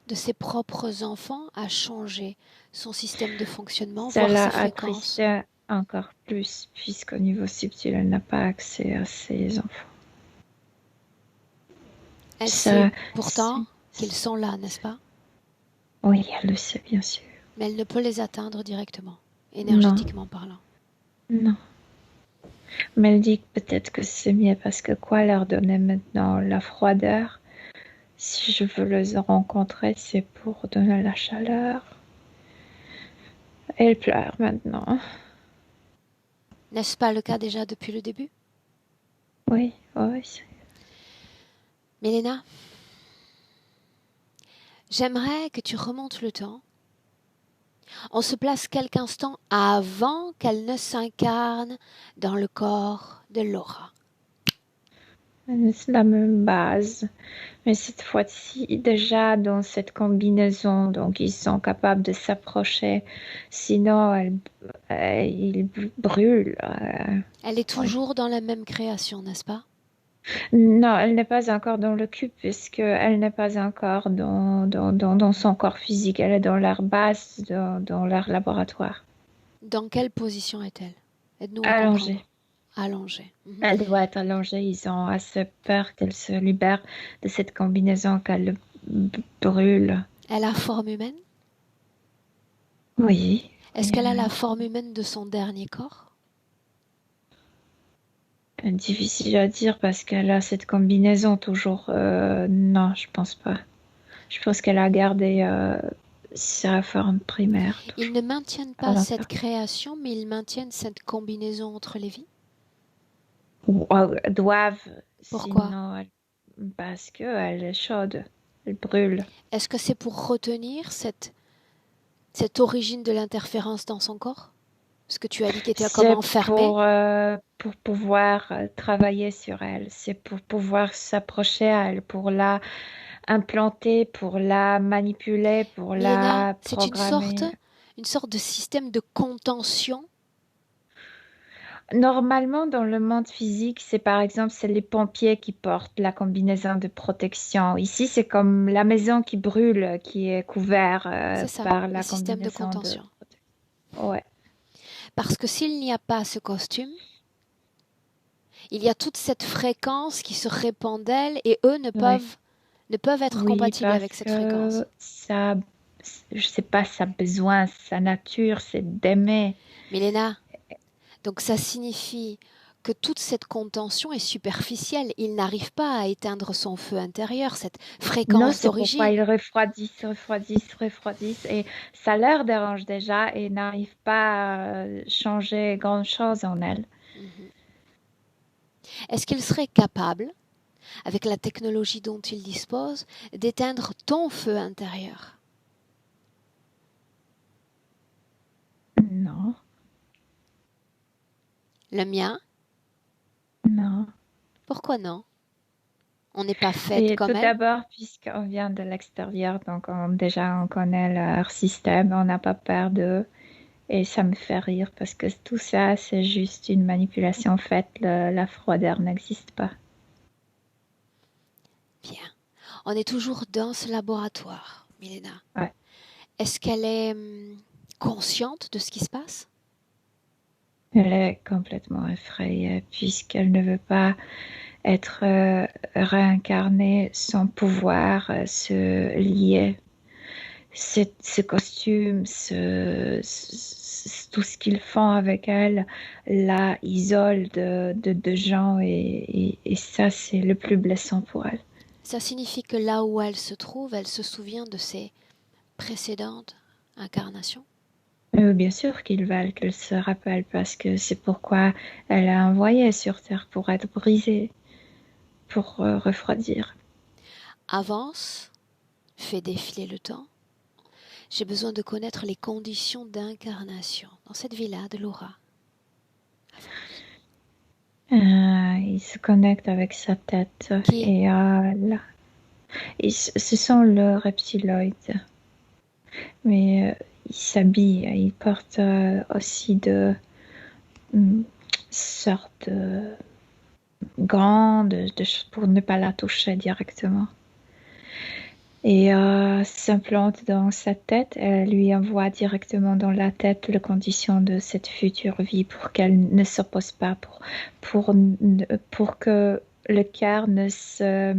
S1: de ses propres enfants a changé son système de fonctionnement,
S3: Ça
S1: voire
S3: l'a
S1: ses fréquences?
S3: attristé encore plus, puisqu'au niveau subtil, elle n'a pas accès à ses enfants.
S1: Elle sait
S3: Ça,
S1: pourtant qu'ils sont là, n'est-ce pas?
S3: oui, elle le sait, bien sûr.
S1: Mais elle ne peut les atteindre directement,
S3: Non,
S1: énergétiquement parlant.
S3: non. Mais elle dit peut-être que c'est mieux parce que quoi leur donner maintenant la froideur? Si je veux les rencontrer, c'est pour donner la chaleur. Elle pleure maintenant.
S1: N'est-ce pas le cas déjà depuis le début?
S3: Oui, oui.
S1: Mélena, j'aimerais que tu remontes le temps. On se place quelques instants avant qu'elle ne s'incarne dans le corps de Laura.
S3: C'est la même base. Mais cette fois-ci, déjà dans cette combinaison, donc ils sont capables de s'approcher. Sinon, ils brûlent.
S1: Elle est
S3: Oui.
S1: toujours dans la même création, n'est-ce pas?
S3: Non, elle n'est pas encore dans le cube puisqu'elle n'est pas encore dans son corps physique. Elle est dans leur base, dans leur laboratoire.
S1: Dans quelle position est-elle? Aide-nous à
S3: Allongée.
S1: comprendre. Allongée. Mhm.
S3: Elle doit être allongée. Ils ont assez peur qu'elle se libère de cette combinaison, qu'elle brûle.
S1: Elle a forme humaine?
S3: Oui.
S1: Est-ce qu'elle a la forme humaine de son dernier corps?
S3: Difficile à dire parce qu'elle a cette combinaison toujours. Non, je pense pas. Je pense qu'elle a gardé sa forme primaire
S1: Ils
S3: toujours
S1: ne maintiennent
S3: à
S1: pas cette
S3: l'intérieur.
S1: création, mais ils maintiennent cette combinaison entre les vies.
S3: Ou doivent,
S1: Pourquoi?
S3: sinon, parce qu'elle est chaude, elle brûle.
S1: Est-ce que c'est pour retenir cette origine de l'interférence dans son corps? Ce que tu as dit qui était comme enfermé.
S3: Pour pouvoir travailler sur elle, c'est pour pouvoir s'approcher à elle, pour la implanter, pour la manipuler, pour
S1: Milena,
S3: la
S1: c'est
S3: programmer.
S1: une sorte de système de contention.
S3: Normalement, dans le monde physique, c'est par exemple, c'est les pompiers qui portent la combinaison de protection. Ici, c'est comme la maison qui brûle, qui est couverte
S1: C'est ça,
S3: par
S1: les
S3: la
S1: systèmes de
S3: combinaison de
S1: contention.
S3: protection. Ouais.
S1: Parce que s'il n'y a pas ce costume, il y a toute cette fréquence qui se répand d'elle et eux
S3: Oui.
S1: ne peuvent être
S3: Oui,
S1: compatibles
S3: parce
S1: avec cette fréquence.
S3: que ça, je sais pas, sa besoin, sa nature, c'est d'aimer.
S1: Milena, donc ça signifie que toute cette contention est superficielle. Il n'arrive pas à éteindre son feu intérieur, cette
S3: Non,
S1: fréquence
S3: c'est pourquoi
S1: d'origine.
S3: ils refroidissent, refroidissent, refroidissent, et ça leur dérange déjà et n'arrive pas à changer grand-chose en elle.
S1: Mhm. Est-ce qu'il serait capable, avec la technologie dont il dispose, d'éteindre ton feu intérieur?
S3: Non,
S1: Le mien?
S3: non.
S1: Pourquoi non? On n'est pas faite
S3: Et tout
S1: comme elle?
S3: d'abord, puisqu'on vient de l'extérieur, donc déjà on connaît leur système, on n'a pas peur d'eux. Et ça me fait rire parce que tout ça, c'est juste une manipulation faite. La froideur n'existe pas.
S1: Bien. On est toujours dans ce laboratoire, Milena.
S3: Ouais.
S1: Est-ce qu'elle est consciente de ce qui se passe?
S3: Elle est complètement effrayée puisqu'elle ne veut pas être réincarnée sans pouvoir se lier. Ce costume, tout ce qu'ils font avec elle, la isole de gens et ça, c'est le plus blessant pour elle.
S1: Ça signifie que là où elle se trouve, elle se souvient de ses précédentes incarnations?
S3: Bien sûr qu'ils veulent qu'elle se rappelle parce que c'est pourquoi elle a envoyé sur Terre pour être brisée, pour refroidir.
S1: Avance, fais défiler le temps. J'ai besoin de connaître les conditions d'incarnation dans cette vie-là de Laura.
S3: Il se connecte avec sa tête
S1: Qui
S3: et là, ce sont le reptiloïde. Mais il s'habille, il porte aussi de sortes grandes pour ne pas la toucher directement. Et s'implante dans sa tête, elle lui envoie directement dans la tête les conditions de cette future vie pour qu'elle ne s'oppose pas, pour que le cœur ne se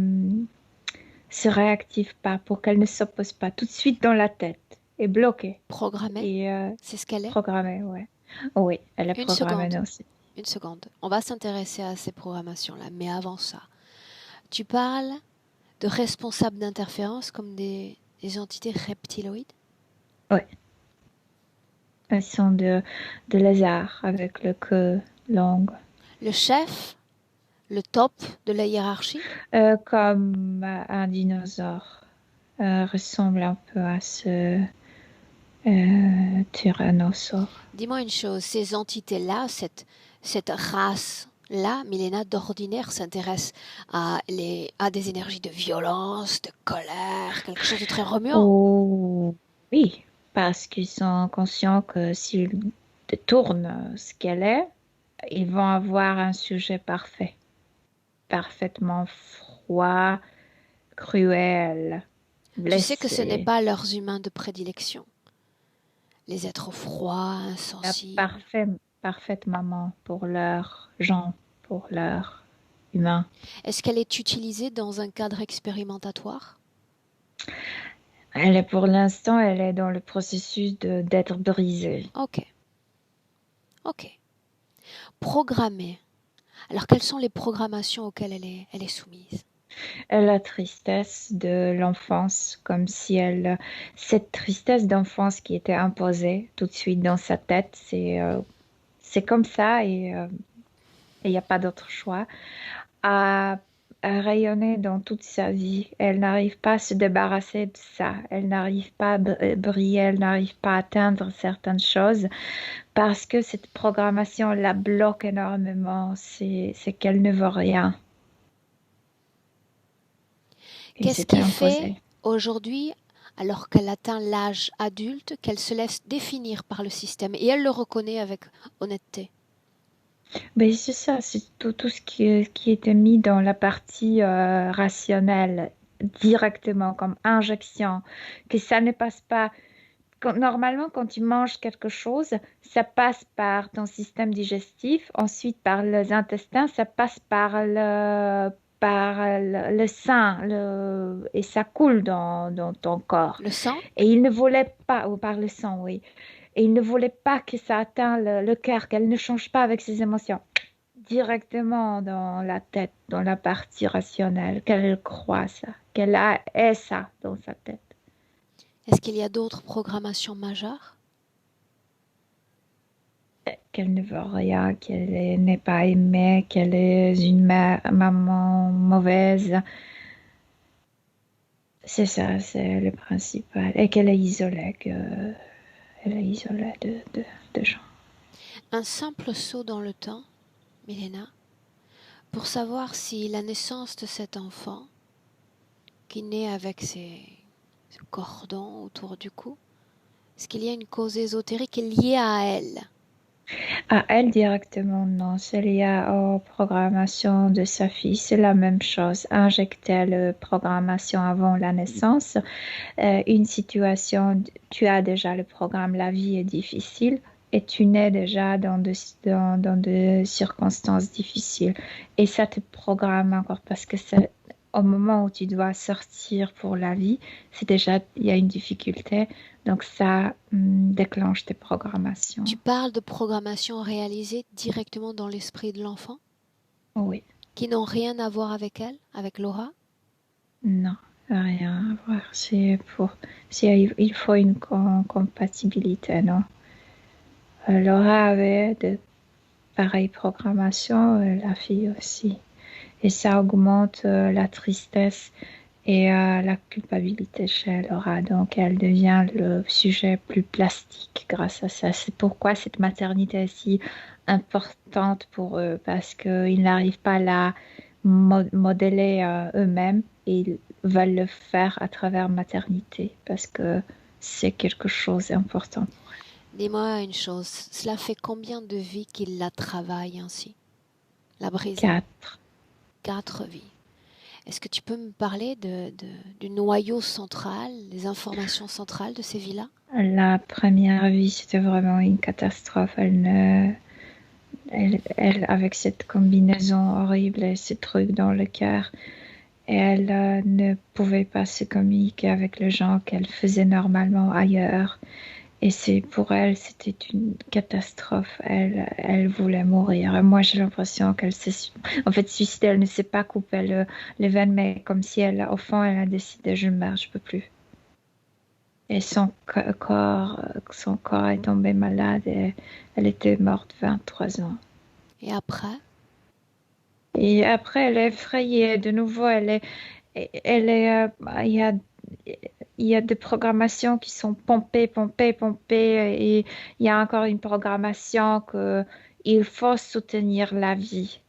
S3: réactive pas, pour qu'elle ne s'oppose pas tout de suite dans la tête, est bloquée
S1: programmée,
S3: et
S1: c'est ce qu'elle est.
S3: programmée, ouais. Oui, elle est
S1: Une
S3: programmée
S1: seconde,
S3: aussi.
S1: une seconde. On va s'intéresser à ces programmations-là, mais avant ça, tu parles de responsables d'interférences comme des entités reptiloïdes?
S3: Oui, elles sont de lézards avec le queue longue.
S1: Le chef, le top de la hiérarchie?
S3: Comme un dinosaure. Ressemble un peu à ce tyrannosaure.
S1: Dis-moi une chose, ces entités-là, cette race-là, Milena, d'ordinaire, s'intéresse à des énergies de violence, de colère, quelque chose de très remuant.
S3: Oh, oui, parce qu'ils sont conscients que s'ils détournent ce qu'elle est, ils vont avoir un sujet parfait, parfaitement froid, cruel,
S1: Tu sais que ce n'est
S3: blessé.
S1: pas leurs humains de prédilection. Les êtres froids,
S3: La
S1: insensibles.
S3: parfaite maman pour leurs gens, pour leurs humains.
S1: Est-ce qu'elle est utilisée dans un cadre expérimentatoire?
S3: Pour l'instant, elle est dans le processus d'être brisée.
S1: Ok, ok. Programmée. Alors quelles sont les programmations auxquelles elle est soumise?
S3: La tristesse de l'enfance, comme si cette tristesse d'enfance qui était imposée tout de suite dans sa tête, c'est comme ça et il n'y a pas d'autre choix. À à rayonner dans toute sa vie. Elle n'arrive pas à se débarrasser de ça. Elle n'arrive pas à briller, elle n'arrive pas à atteindre certaines choses parce que cette programmation la bloque énormément. C'est qu'elle ne veut rien. Et
S1: Qu'est-ce
S3: c'est
S1: qui fait
S3: imposé.
S1: aujourd'hui, alors qu'elle atteint l'âge adulte, qu'elle se laisse définir par le système et elle le reconnaît avec honnêteté?
S3: Ben, c'est ça, c'est tout ce qui était mis dans la partie rationnelle directement comme injection, que ça ne passe pas. Normalement, quand tu manges quelque chose, ça passe par ton système digestif, ensuite par les intestins, ça passe par le sein, et ça coule dans ton corps.
S1: Le sang?
S3: Et il ne voulait pas, ou par le sang, oui. Et il ne voulait pas que ça atteigne le cœur, qu'elle ne change pas avec ses émotions. Directement dans la tête, dans la partie rationnelle, qu'elle croit ça, ait ça dans sa tête.
S1: Est-ce qu'il y a d'autres programmations majeures?
S3: Qu'elle ne veut rien, n'est pas aimée, qu'elle est une maman mauvaise. C'est ça, c'est le principal. Et qu'elle est isolée, de gens.
S1: Un simple saut dans le temps, Milena, pour savoir si la naissance de cet enfant, qui naît avec ce cordon autour du cou, est-ce qu'il y a une cause ésotérique liée à elle?
S3: À elle directement, non. C'est lié aux programmations de sa fille. C'est la même chose. Injecter la programmation avant la naissance. Une situation, tu as déjà le programme, la vie est difficile. Et tu nais déjà dans des circonstances difficiles. Et ça te programme encore parce que c'est au moment où tu dois sortir pour la vie, c'est déjà, il y a une difficulté. Donc ça déclenche tes programmations.
S1: Tu parles de programmation réalisée directement dans l'esprit de l'enfant,
S3: Oui,
S1: qui n'ont rien à voir avec elle, avec Laura?
S3: non, rien à voir. Il faut une compatibilité, non? Laura avait de pareilles programmations, la fille aussi. Et ça augmente la tristesse et la culpabilité chez Laura. Donc, elle devient le sujet plus plastique grâce à ça. C'est pourquoi cette maternité est si importante pour eux, parce qu'ils n'arrivent pas à la modeler eux-mêmes et ils veulent le faire à travers maternité, parce que c'est quelque chose d'important.
S1: Dis-moi une chose, cela fait combien de vies qu'il la travaille ainsi, la brisant?
S3: 4.
S1: 4 vies. Est-ce que tu peux me parler du noyau central, des informations centrales de ces vies-là?
S3: La première vie, c'était vraiment une catastrophe. Elle, avec cette combinaison horrible et ces trucs dans le cœur, et elle ne pouvait pas se communiquer avec les gens qu'elle faisait normalement ailleurs. Et pour elle, c'était une catastrophe. Elle voulait mourir. Et moi, j'ai l'impression qu'elle s'est, en fait, suicidée. Elle ne s'est pas coupé les veines, mais comme si au fond, elle a décidé, je meurs, je peux plus. Et son corps est tombé malade et elle était morte 23 ans.
S1: Et après?
S3: Et après, elle est effrayée. De nouveau, il y a des programmations qui sont pompées, pompées, pompées. Et il y a encore une programmation qu'il faut soutenir la vie.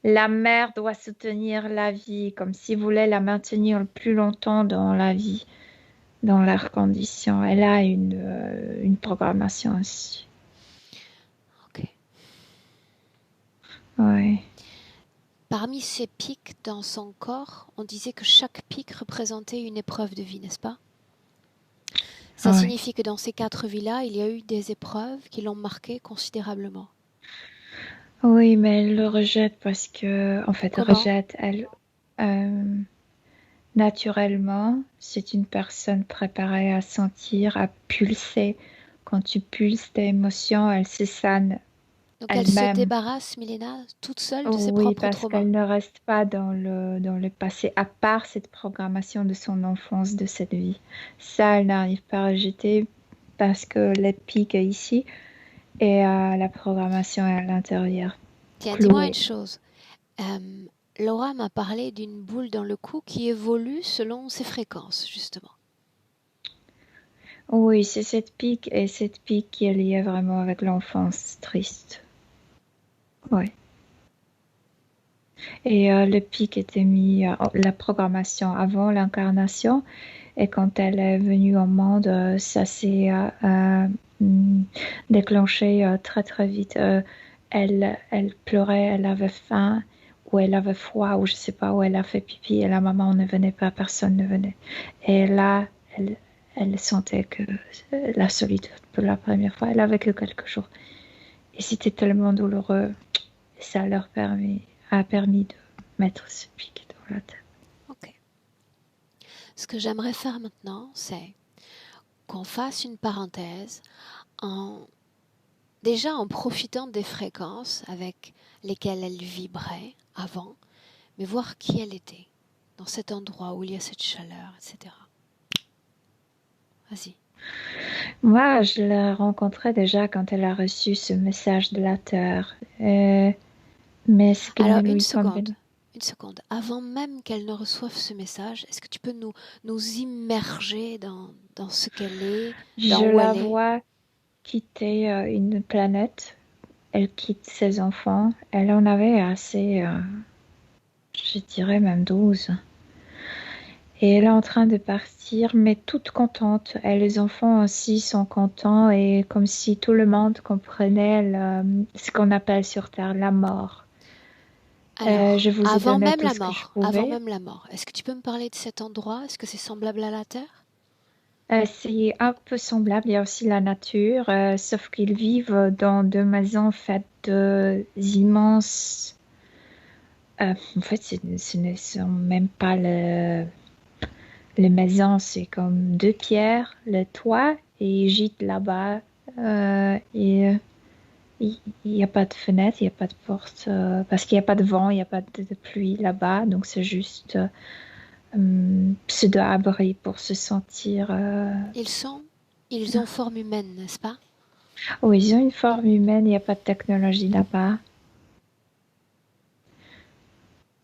S3: La mère doit soutenir la vie, comme si vous voulez la maintenir le plus longtemps dans la vie, dans leurs conditions. Elle a une programmation aussi.
S1: Ok.
S3: Oui.
S1: Parmi ces pics dans son corps, on disait que chaque pic représentait une épreuve de vie, n'est-ce pas? Ça
S3: Oui.
S1: signifie que dans ces 4 vies-là, il y a eu des épreuves qui l'ont marquée considérablement.
S3: Oui, mais elle le rejette parce que, en fait,
S1: Comment?
S3: elle, euh, naturellement, c'est une personne préparée à sentir, à pulser. Quand tu pulses tes émotions, elle se sane
S1: Donc elle se
S3: elle-même.
S1: débarrasse, Milena, toute seule de ses
S3: Oui,
S1: propres
S3: parce
S1: traumas.
S3: qu'elle ne reste pas dans le passé, à part cette programmation de son enfance, de cette vie. Ça, elle n'arrive pas à rejeter parce que les pics est ici et la programmation est à l'intérieur,
S1: Tiens, dis-moi une
S3: clouée.
S1: chose. Euh, Laura m'a parlé d'une boule dans le cou qui évolue selon ses fréquences, justement.
S3: Oui, c'est cette pique et cette pique qui est liée vraiment avec l'enfance triste. Oui. Et le pic était mis, la programmation avant l'incarnation. Et quand elle est venue au monde, ça s'est déclenché très très vite. Elle pleurait, elle avait faim, ou elle avait froid, ou je sais pas, où elle a fait pipi, et la maman ne venait pas, personne ne venait. Et là, elle sentait que la solitude pour la première fois, elle avait que quelques jours. Et c'était tellement douloureux, et ça leur a permis de mettre ce pic dans la tête.
S1: Ok. Ce que j'aimerais faire maintenant, c'est qu'on fasse une parenthèse déjà en profitant des fréquences avec lesquelles elle vibrait avant, mais voir qui elle était dans cet endroit où il y a cette chaleur, etc. Vas-y.
S3: Moi, je la rencontrais déjà quand elle a reçu ce message de la Terre. Mais ce qui
S1: Alors,
S3: ne
S1: une
S3: lui
S1: seconde.
S3: convenait.
S1: Une seconde. Avant même qu'elle ne reçoive ce message, est-ce que tu peux nous immerger dans ce qu'elle est, dans
S3: Je
S1: où
S3: la
S1: elle est?
S3: vois quitter une planète. Elle quitte ses enfants. Elle en avait assez, je dirais même 12. Et elle est en train de partir, mais toute contente. Et les enfants aussi sont contents, et comme si tout le monde comprenait ce qu'on appelle sur Terre la mort.
S1: Alors,
S3: Je vous ai
S1: avant
S3: donné
S1: même
S3: tout
S1: la
S3: ce que je
S1: mort,
S3: pouvais.
S1: est-ce que tu peux me parler de cet endroit? Est-ce que c'est semblable à la Terre?
S3: C'est un peu semblable, il y a aussi la nature, sauf qu'ils vivent dans deux maisons faites d'immenses... en fait, ce ne sont même pas les maisons, c'est comme deux pierres, le toit, et gîte là-bas. Et il n'y a pas de fenêtre, il n'y a pas de porte, parce qu'il n'y a pas de vent, il n'y a pas de pluie là-bas, donc c'est juste pseudo-abri pour se sentir...
S1: Ils ont forme humaine, n'est-ce pas?
S3: Oui, ils ont une forme humaine, il n'y a pas de technologie là-bas.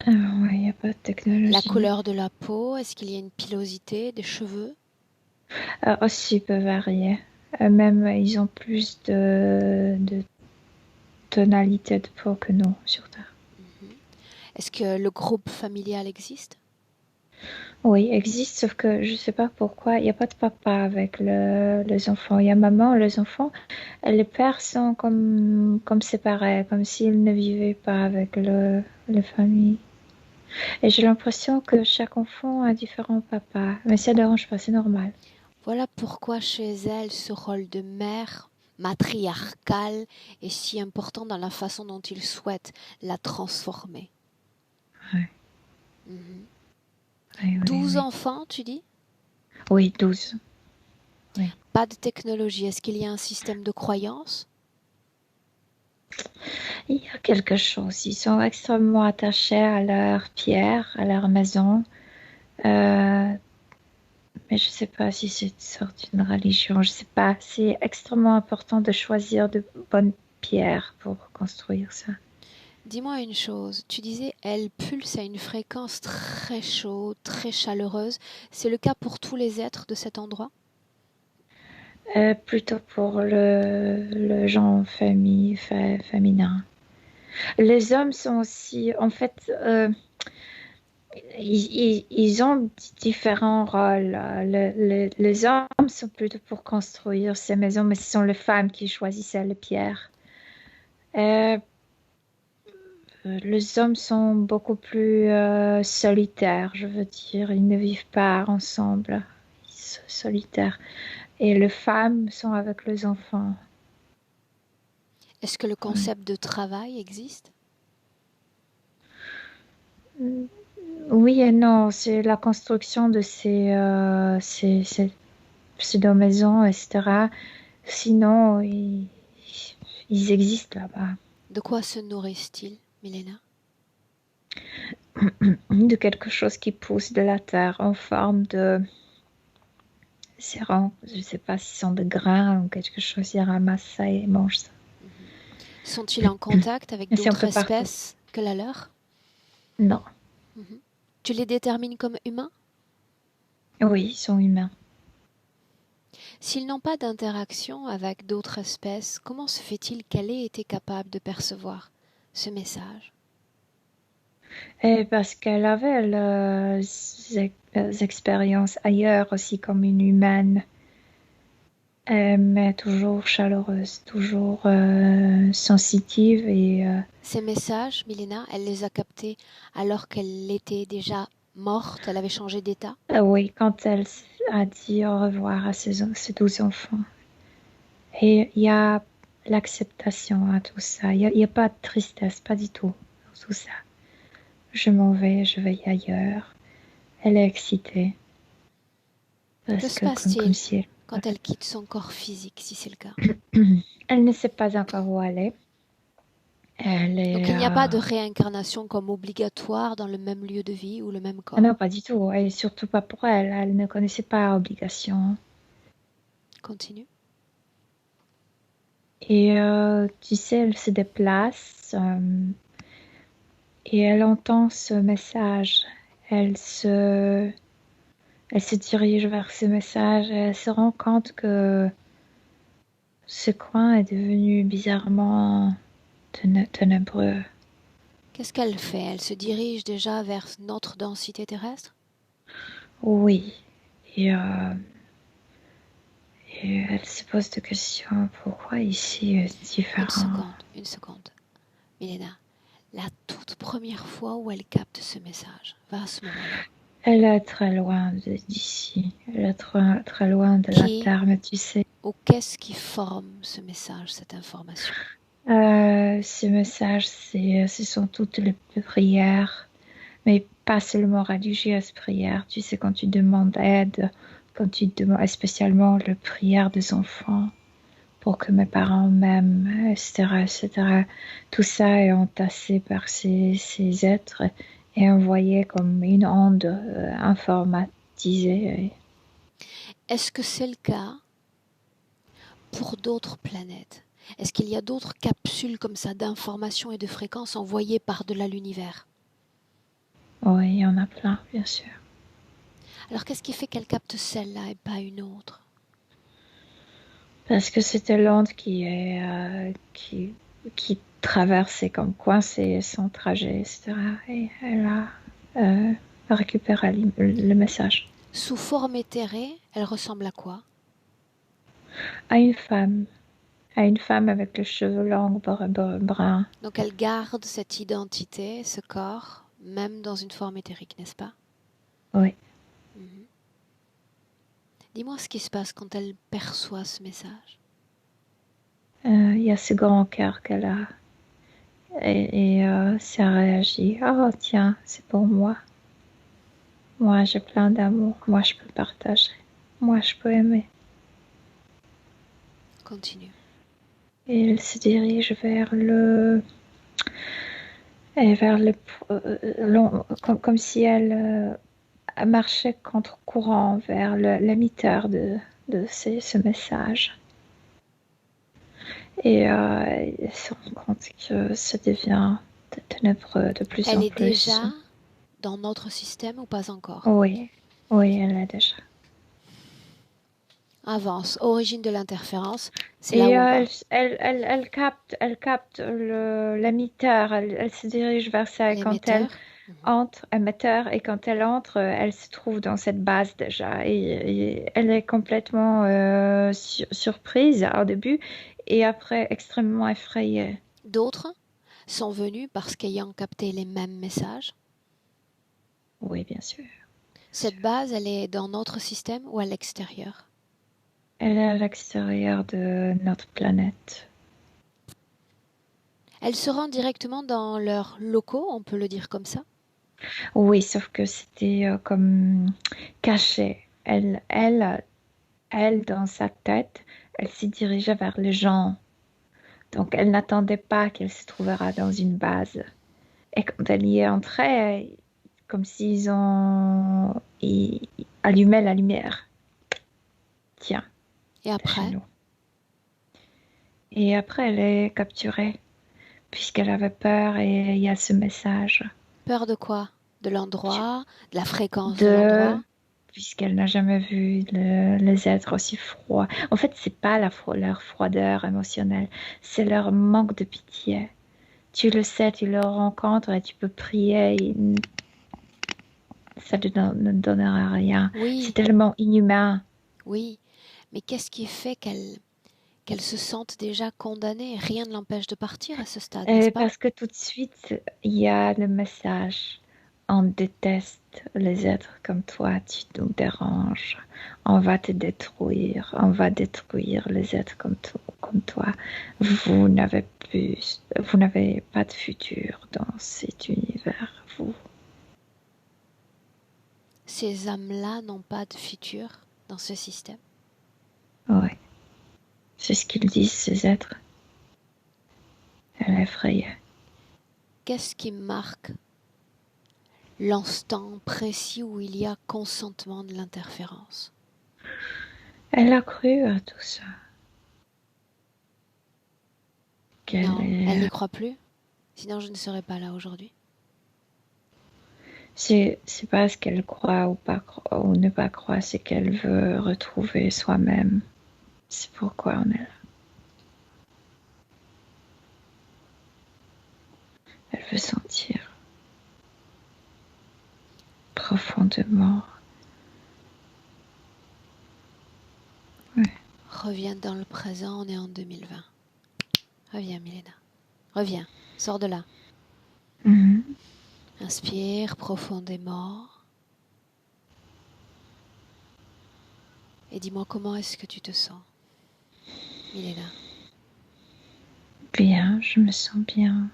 S3: Ouais, il n'y a pas de
S1: La
S3: technologie.
S1: couleur de la peau, est-ce qu'il y a une pilosité, des cheveux?
S3: Aussi, ils peuvent varier. Même, ils ont plus de tonalité de peau que nous sur Terre.
S1: Mhm. Est-ce que le groupe familial existe?
S3: Oui, existe, sauf que je ne sais pas pourquoi, il n'y a pas de papa avec les enfants. Il y a maman, les enfants. Les pères sont comme séparés, comme s'ils ne vivaient pas avec la famille. Et j'ai l'impression que chaque enfant a différent papa. Mais ça ne dérange pas, c'est normal.
S1: Voilà pourquoi chez elle ce rôle de mère matriarcale est si important dans la façon dont il souhaite la transformer.
S3: Ouais.
S1: Mhm.
S3: Oui, oui,
S1: 12
S3: oui.
S1: enfants, tu dis?
S3: Oui, 12. Oui.
S1: Pas de technologie. Est-ce qu'il y a un système de croyance?
S3: Il y a quelque chose. Ils sont extrêmement attachés à leur pierre, à leur maison. Mais je ne sais pas si c'est une sorte d'une religion. Je ne sais pas. C'est extrêmement important de choisir de bonnes pierres pour construire ça.
S1: Dis-moi une chose, tu disais elle pulse à une fréquence très chaude, très chaleureuse. C'est le cas pour tous les êtres de cet endroit?
S3: Plutôt pour le genre féminin. Les hommes sont aussi, en fait, ils ont différents rôles. Les hommes sont plutôt pour construire ces maisons, mais ce sont les femmes qui choisissaient les pierres. Euh, les hommes sont beaucoup plus solitaires, je veux dire. Ils ne vivent pas ensemble. Ils sont solitaires. Et les femmes sont avec les enfants.
S1: Est-ce que le
S3: Ouais.
S1: concept de travail existe?
S3: Oui et non, c'est la construction de ces pseudo-maisons, etc. Sinon, ils existent là-bas.
S1: De quoi se nourrissent-ils, Milena?
S3: De quelque chose qui pousse de la terre en forme de sérum. Je ne sais pas si ce sont de grains ou quelque chose. Ils ramassent ça et mangent ça.
S1: Mhm. Sont-ils en contact avec
S3: Et c'est un
S1: d'autres
S3: peu partout.
S1: espèces que la leur?
S3: Non.
S1: Mhm. Tu les détermines comme humains?
S3: Oui, ils sont humains.
S1: S'ils n'ont pas d'interaction avec d'autres espèces, comment se fait-il qu'elle ait été capable de percevoir ce message?
S3: Et parce qu'elle avait les expériences ailleurs aussi comme une humaine, mais toujours chaleureuse, toujours sensitive et
S1: Ces messages, Milena, elle les a captés alors qu'elle était déjà morte, elle avait changé d'état?
S3: oui, quand elle a dit au revoir à ses 12 enfants. Et il y a l'acceptation à tout ça. Il y a pas de tristesse, pas du tout, dans tout ça. Je m'en vais, je vais ailleurs. Elle est excitée
S1: Que
S3: parce
S1: se
S3: que comme
S1: passe-t-il
S3: si
S1: quand elle quitte son corps physique, si c'est le cas?
S3: elle ne sait pas encore où aller. Elle
S1: Donc
S3: est
S1: il n'y a pas de réincarnation comme obligatoire dans le même lieu de vie ou le même
S3: ah non,
S1: corps.
S3: pas du tout. Et surtout pas pour elle. Elle ne connaissait pas obligation.
S1: Continue.
S3: Et tu sais, elle se déplace et elle entend ce message. Elle se, elle se dirige vers ce message et elle se rend compte que ce coin est devenu bizarrement ténébreux.
S1: Qu'est-ce qu'elle fait? Elle se dirige déjà vers notre densité terrestre?
S3: Oui. Et, euh, et elle se pose des questions. Pourquoi ici est différent?
S1: Une seconde. Milena, la toute première fois où elle capte ce message, va à ce moment-là.
S3: Elle est très loin d'ici. Elle est très, très loin de la
S1: Qui
S3: Terre, mais tu sais.
S1: ou qu'est-ce qui forme ce message, cette information?
S3: Ces messages, ce sont toutes les prières, mais pas seulement religieuses prières. Tu sais, quand tu demandes aide, quand tu demandes, spécialement les prières des enfants, pour que mes parents m'aiment, etc., etc. Tout ça est entassé par ces êtres et envoyé comme une onde informatisée.
S1: Est-ce que c'est le cas pour d'autres planètes? Est-ce qu'il y a d'autres capsules comme ça d'informations et de fréquences envoyées par-delà l'univers?
S3: Oui, il y en a plein, bien sûr.
S1: Alors qu'est-ce qui fait qu'elle capte celle-là et pas une autre?
S3: Parce que c'était l'onde qui traversait comme coincé son trajet, etc. Et elle a récupéré le message.
S1: Sous forme éthérée, elle ressemble à quoi?
S3: À une femme. À une femme avec les cheveux longs, bruns.
S1: Donc elle garde cette identité, ce corps, même dans une forme éthérique, n'est-ce pas?
S3: Oui.
S1: Mhm. Dis-moi ce qui se passe quand elle perçoit ce message.
S3: Il y a ce grand cœur qu'elle a. Et ça réagit. Oh, tiens, c'est pour moi. Moi, j'ai plein d'amour. Moi, je peux partager. Moi, je peux aimer.
S1: Continue.
S3: Et elle se dirige vers le et vers comme si elle marchait contre courant vers l'émetteur de ce message. Et elle se rend compte que ça devient ténébreux de plus
S1: Elle
S3: en
S1: est
S3: plus.
S1: déjà dans notre système ou pas encore?
S3: Oui, oui, elle l'a déjà.
S1: Avance. Origine de l'interférence, c'est là
S3: Et
S1: où on va.
S3: elle capte l'émetteur, elle se dirige vers ça et quand elle
S1: L'émetteur. Mhm.
S3: entre, émetteur, et quand elle entre, elle se trouve dans cette base déjà et elle est complètement surprise au début et après extrêmement effrayée.
S1: D'autres sont venus parce qu'ayant capté les mêmes messages.
S3: Oui, bien sûr.
S1: Cette base, elle est dans notre système ou à l'extérieur?
S3: Elle est à l'extérieur de notre planète.
S1: Elle se rend directement dans leurs locaux, on peut le dire comme ça?
S3: Oui, sauf que c'était comme caché. Elle, dans sa tête, elle se dirigeait vers les gens. Donc, elle n'attendait pas qu'elle se trouvera dans une base. Et quand elle y est entrée, comme s'ils ont allumé la lumière. Tiens,
S1: Et
S3: t'es chez
S1: après?
S3: nous. Et après, elle est capturée, puisqu'elle avait peur et il y a ce message.
S1: peur de quoi? De l'endroit, de la fréquence de
S3: De...
S1: l'endroit?
S3: Puisqu'elle n'a jamais vu les êtres aussi froids. En fait, c'est pas leur froideur émotionnelle, c'est leur manque de pitié. Tu le sais, tu le rencontres et tu peux prier, ça ne donnera rien. C'est
S1: Oui,
S3: tellement inhumain.
S1: oui. Mais qu'est-ce qui fait qu'elle se sente déjà condamnée? Rien ne l'empêche de partir à ce stade, n'est-ce pas?
S3: Parce que tout de suite, il y a le message. On déteste les êtres comme toi, tu nous déranges. On va te détruire. On va détruire les êtres comme toi. Vous n'avez pas de futur dans cet univers, vous.
S1: Ces âmes-là n'ont pas de futur dans ce système.
S3: Ouais. C'est ce qu'ils disent, ces êtres. Elle est effrayée.
S1: Qu'est-ce qui marque l'instant précis où il y a consentement de l'interférence?
S3: Elle a cru à tout ça.
S1: Non, elle n'y croit plus. Sinon, je ne serais pas là aujourd'hui.
S3: C'est pas ce qu'elle croit ou ne pas croire, c'est qu'elle veut retrouver soi-même. C'est pourquoi on est là. Elle veut sentir profondément. Ouais.
S1: Reviens dans le présent, on est en 2020. Reviens, Milena. Reviens, sors de là.
S3: Mhm.
S1: Inspire profondément. Et dis-moi comment est-ce que tu te sens, Milena.
S3: Bien, je me sens bien.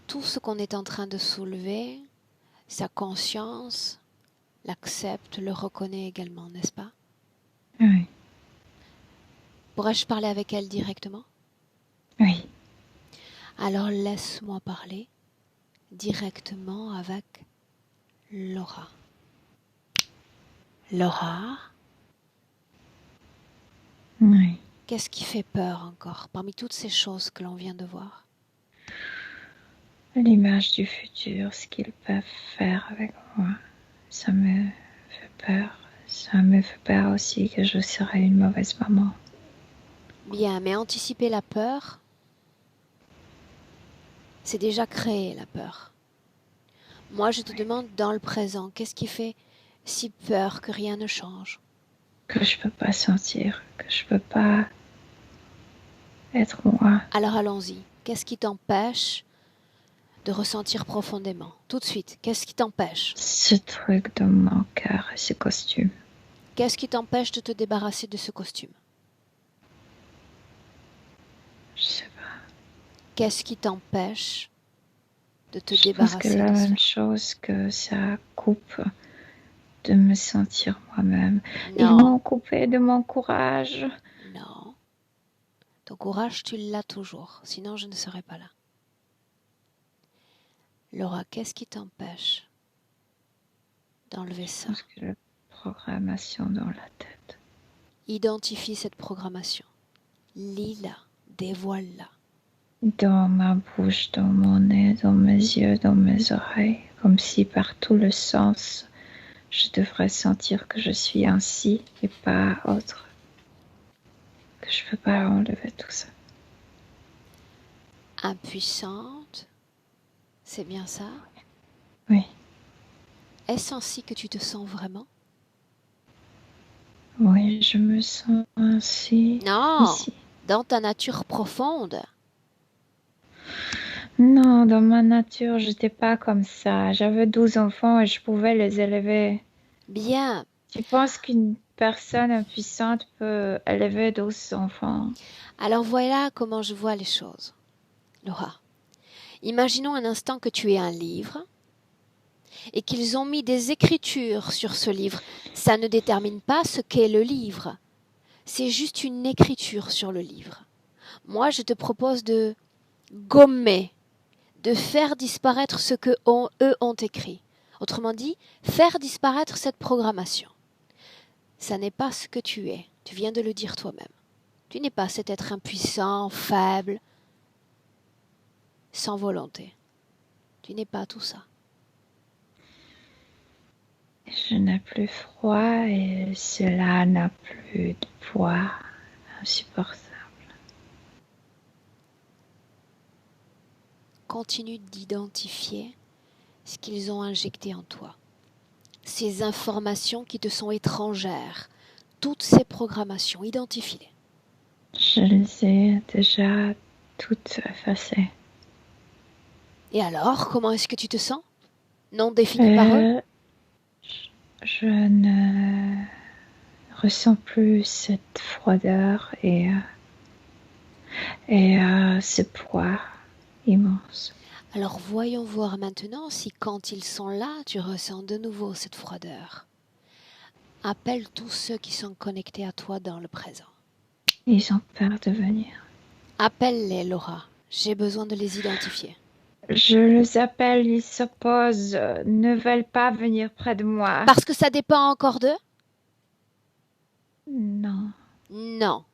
S1: Tout ce qu'on est en train de soulever, sa conscience l'accepte, le reconnaît également, n'est-ce pas?
S3: Oui,
S1: Pourrais-je parler avec elle directement?
S3: oui.
S1: Alors laisse-moi parler directement avec Laura. Laura,
S3: Oui.
S1: qu'est-ce qui fait peur encore parmi toutes ces choses que l'on vient de voir?
S3: L'image du futur, ce qu'ils peuvent faire avec moi, ça me fait peur. Ça me fait peur aussi que je serai une mauvaise maman.
S1: Bien, mais anticiper la peur, c'est déjà créer la peur. Moi, je te demande dans le présent, qu'est-ce qui fait si peur que rien ne change?
S3: Que je peux pas sentir, que je peux pas être moi.
S1: Alors allons-y. Qu'est-ce qui t'empêche de ressentir profondément? Tout de suite, qu'est-ce qui t'empêche?
S3: Ce truc dans mon cœur et ce costume.
S1: Qu'est-ce qui t'empêche de te débarrasser de ce costume?
S3: Je sais pas.
S1: Qu'est-ce qui t'empêche de te
S3: Je pense que
S1: débarrasser
S3: la
S1: de cela?
S3: même chose que ça coupe de me sentir moi-même. Ils
S1: Non,
S3: m'ont coupé de mon courage.
S1: non. Ton courage, tu l'as toujours, sinon je ne serais pas là. Laura, qu'est-ce qui t'empêche d'enlever
S3: Je
S1: ça?
S3: pense que la programmation dans la tête.
S1: Identifie cette programmation. Lis-la, dévoile-la.
S3: Dans ma bouche, dans mon nez, dans mes yeux, dans mes oreilles. Comme si par tout le sens, je devrais sentir que je suis ainsi et pas autre. Que je peux pas enlever tout ça.
S1: Impuissante, c'est bien ça?
S3: Oui,
S1: Est-ce ainsi que tu te sens vraiment?
S3: oui, je me sens ainsi
S1: Non,
S3: ici.
S1: dans ta nature profonde.
S3: Non, dans ma nature, j'étais pas comme ça. J'avais 12 enfants et je pouvais les élever.
S1: Bien,
S3: Tu penses qu'une personne impuissante peut élever 12 enfants?
S1: alors voilà comment je vois les choses. Laura, imaginons un instant que tu aies un livre et qu'ils ont mis des écritures sur ce livre. Ça ne détermine pas ce qu'est le livre. C'est juste une écriture sur le livre. Moi, je te propose de gommer, de faire disparaître ce que eux ont écrit. Autrement dit, faire disparaître cette programmation. Ça n'est pas ce que tu es. Tu viens de le dire toi-même. Tu n'es pas cet être impuissant, faible, sans volonté. Tu n'es pas tout ça.
S3: Je n'ai plus froid et cela n'a plus de poids insupportable.
S1: Continue d'identifier ce qu'ils ont injecté en toi. Ces informations qui te sont étrangères, toutes ces programmations, identifie-les.
S3: Je les ai déjà toutes effacées.
S1: Et alors, comment est-ce que tu te sens? Non défini par eux?
S3: Je ne ressens plus cette froideur et ce poids immense.
S1: Alors voyons voir maintenant si quand ils sont là, tu ressens de nouveau cette froideur. Appelle tous ceux qui sont connectés à toi dans le présent.
S3: Ils ont peur de venir.
S1: Appelle-les, Laura. J'ai besoin de les identifier.
S3: Je les appelle, ils s'opposent, ne veulent pas venir près de moi.
S1: Parce que ça dépend encore d'eux?
S3: Non.
S1: Non.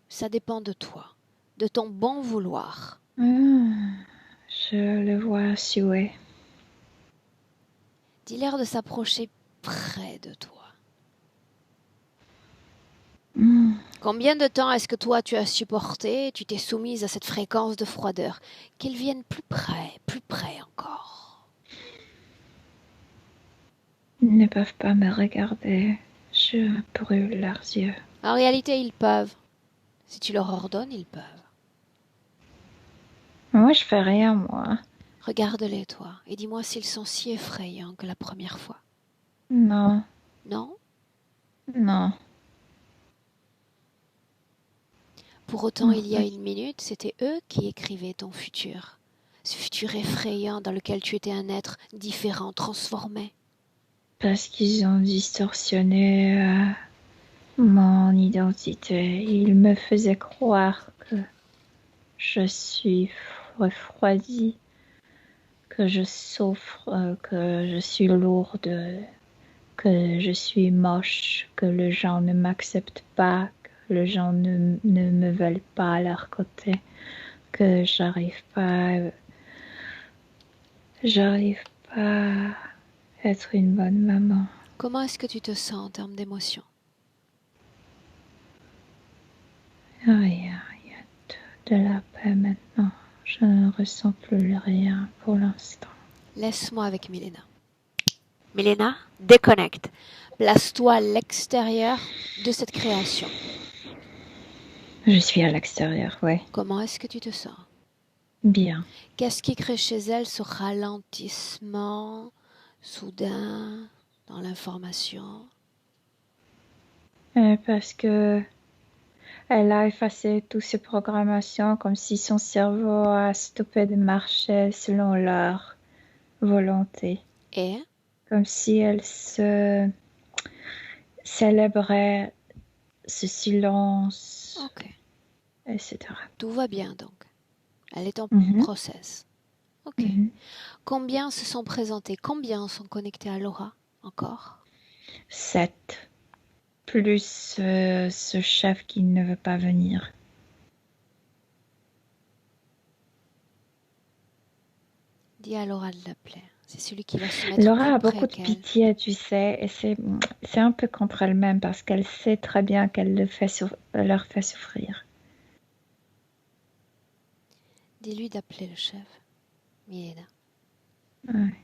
S1: Ça dépend de toi, de ton bon vouloir.
S3: Je le vois suer.
S1: Dis-leur de s'approcher près de toi. Combien de temps est-ce que toi tu as supporté, tu t'es soumise à cette fréquence de froideur? Qu'ils viennent plus près encore.
S3: Ils ne peuvent pas me regarder. Je brûle leurs yeux.
S1: En réalité, ils peuvent. Si tu leur ordonnes, ils peuvent.
S3: Moi, je fais rien, moi.
S1: Regarde-les, toi, et dis-moi s'ils sont si effrayants que la première fois.
S3: Non.
S1: Non?
S3: Non.
S1: Pour autant, il y a une minute, c'était eux qui écrivaient ton futur. Ce futur effrayant dans lequel tu étais un être différent, transformé.
S3: Parce qu'ils ont distorsionné mon identité. Ils me faisaient croire que je suis refroidie, que je souffre, que je suis lourde, que je suis moche, que les gens ne m'acceptent pas, que les gens ne me veulent pas à leur côté, que j'arrive pas à être une bonne maman.
S1: Comment est-ce que tu te sens en termes d'émotions?
S3: Rien, il y a de la paix maintenant. Je ne ressens plus rien pour l'instant.
S1: Laisse-moi avec Milena. Milena, déconnecte. Place-toi à l'extérieur de cette création.
S3: Je suis à l'extérieur, oui.
S1: Comment est-ce que tu te sens?
S3: Bien.
S1: Qu'est-ce qui crée chez elle ce ralentissement soudain dans l'information?
S3: Parce que elle a effacé toutes ses programmations comme si son cerveau a stoppé de marcher selon leur volonté.
S1: Et?
S3: Comme si elle se célébrait ce silence, etc.
S1: Tout va bien donc. Elle est en process. Ok. Combien se sont présentés? Combien sont connectés à Laura encore?
S3: 7. Plus ce chef qui ne veut pas venir.
S1: Dis à Laura de l'appeler. C'est celui qui va se mettre
S3: Laura a
S1: plus
S3: beaucoup
S1: près
S3: de pitié, tu sais, et c'est un peu contre elle-même parce qu'elle sait très bien qu'elle leur fait souffrir.
S1: Dis-lui d'appeler le chef, Milena.
S3: Ouais.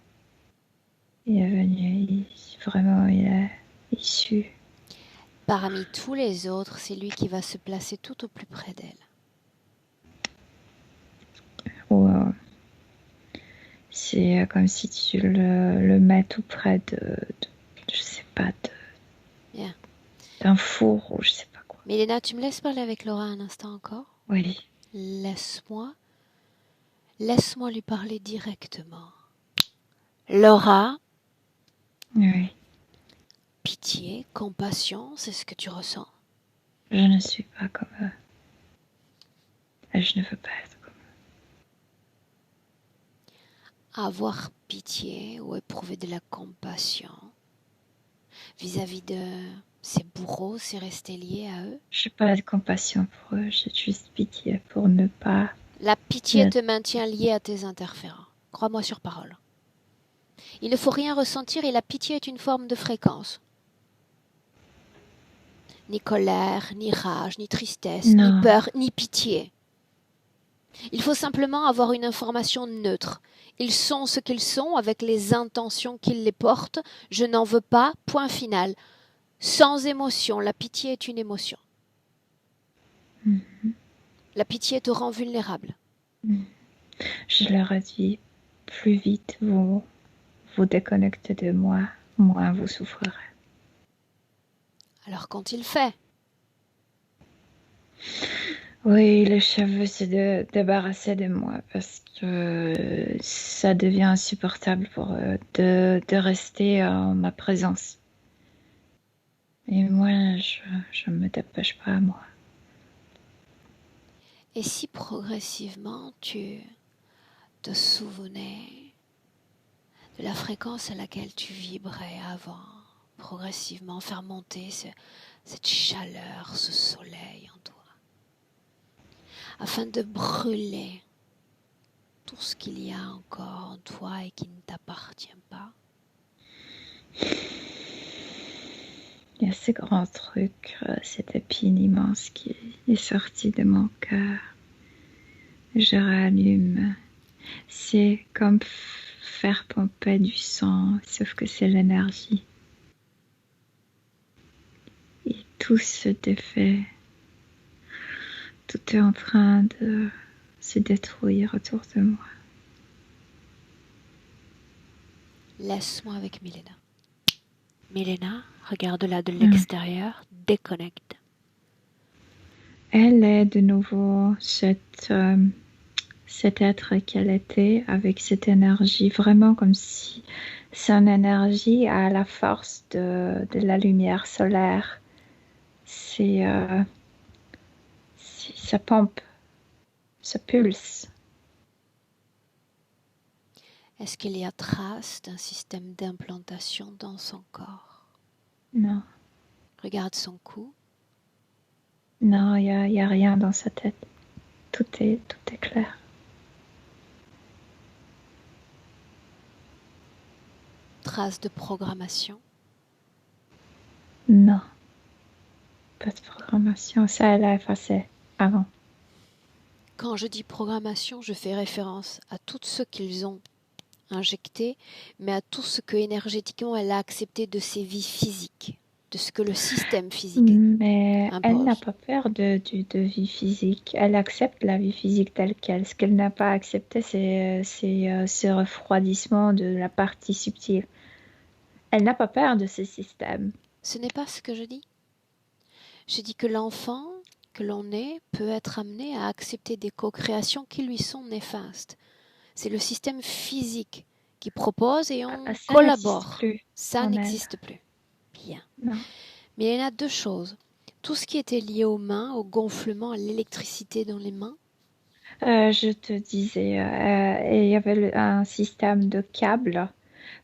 S3: Il est venu, vraiment, il est issu.
S1: Parmi tous les autres, c'est lui qui va se placer tout au plus près d'elle.
S3: Wow. C'est comme si tu le mets tout près de je sais pas, d'un four ou je sais pas quoi.
S1: Milena, tu me laisses parler avec Laura un instant encore?
S3: Oui.
S1: Laisse-moi lui parler directement. Laura?
S3: Oui.
S1: Pitié, compassion, c'est ce que tu ressens?
S3: Je ne suis pas comme eux. Et je ne veux pas être comme eux.
S1: Avoir pitié ou éprouver de la compassion vis-à-vis de ces bourreaux, c'est rester lié à eux?
S3: Je n'ai pas de compassion pour eux, j'ai juste pitié pour ne pas...
S1: La pitié te maintient lié à tes interférents. Crois-moi sur parole. Il ne faut rien ressentir et la pitié est une forme de fréquence. Ni colère, ni rage, ni tristesse, ni
S3: Non.
S1: peur, ni pitié. Il faut simplement avoir une information neutre. Ils sont ce qu'ils sont avec les intentions qu'ils les portent. Je n'en veux pas, point final. Sans émotion, la pitié est une émotion.
S3: Mhm.
S1: La pitié te rend vulnérable.
S3: Je leur ai dit, plus vite vous vous déconnectez de moi, moins vous souffrirez.
S1: Alors qu'ont-ils fait?
S3: Oui, le chef veut se débarrasser de moi parce que ça devient insupportable pour eux de rester en ma présence. Et moi, je me dépêche pas, moi.
S1: Et si progressivement tu te souvenais de la fréquence à laquelle tu vibrais avant, progressivement faire monter cette chaleur, ce soleil en toi, afin de brûler tout ce qu'il y a encore en toi et qui ne t'appartient pas.
S3: Il y a ce grand truc, cette épine immense qui est sortie de mon cœur. Je rallume. C'est comme faire pomper du sang, sauf que c'est l'énergie. Et tout se défait. Tout est en train de se détruire autour de moi.
S1: Laisse-moi avec Milena. Milena, regarde-la de l'extérieur, déconnecte.
S3: Elle est de nouveau cet être qu'elle était, avec cette énergie, vraiment comme si son énergie a la force de la lumière solaire. Ça pompe, ça pulse.
S1: Est-ce qu'il y a trace d'un système d'implantation dans son corps?
S3: Non,
S1: Regarde son cou.
S3: non, il y a rien dans sa tête. Tout est clair.
S1: Trace de programmation.
S3: Non, pas de programmation. Ça, elle a effacé avant.
S1: Quand je dis programmation, je fais référence à tout ce qu'ils ont injecté, mais à tout ce que énergétiquement elle a accepté de ses vies physiques, de ce que le système physique
S3: Mais elle n'a
S1: impose.
S3: pas peur de vie physique. Elle accepte la vie physique telle qu'elle. Ce qu'elle n'a pas accepté, c'est ce refroidissement de la partie subtile. Elle n'a pas peur de ce système.
S1: Ce n'est pas ce que je dis. Je dis que l'enfant que l'on est peut être amené à accepter des co-créations qui lui sont néfastes. C'est le système physique qui propose et on
S3: Ça
S1: collabore.
S3: n'existe plus
S1: Ça
S3: en
S1: n'existe plus. Bien.
S3: Non.
S1: Mais il y en a deux choses. Tout ce qui était lié aux mains, au gonflement, à l'électricité dans les mains.
S3: Je te disais, il y avait un système de câbles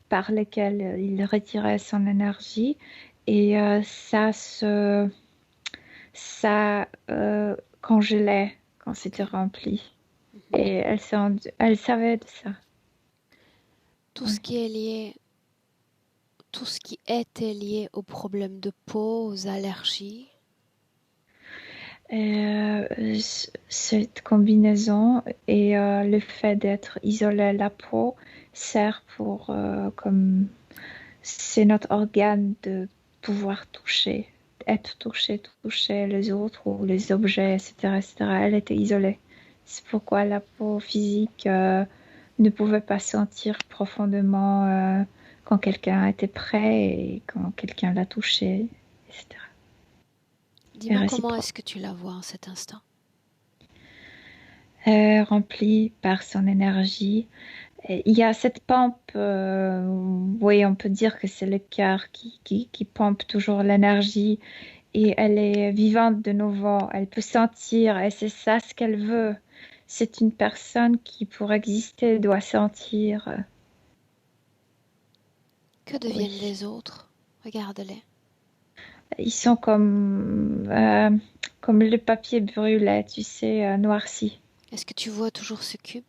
S3: par lesquels il retirait son énergie et ça congelait quand c'était rempli. Et elle savait de ça.
S1: Tout ce qui est lié, tout ce qui était lié aux problèmes de peau, aux allergies.
S3: Cette combinaison et le fait d'être isolé, la peau sert pour comme c'est notre organe de pouvoir toucher, être toucher les autres ou les objets, etc., etc. Elle était isolée. C'est pourquoi la peau physique ne pouvait pas sentir profondément quand quelqu'un était prêt et quand quelqu'un l'a touché, etc.
S1: Dis-moi comment est-ce que tu la vois en cet instant?
S3: Remplie par son énergie. Il y a cette pompe, oui, on peut dire que c'est le cœur qui pompe toujours l'énergie et elle est vivante de nouveau. Elle peut sentir et c'est ça ce qu'elle veut. C'est une personne qui, pour exister, doit sentir.
S1: Que deviennent les autres? Regarde-les.
S3: Ils sont comme le papier brûlé, tu sais, noirci.
S1: Est-ce que tu vois toujours ce cube?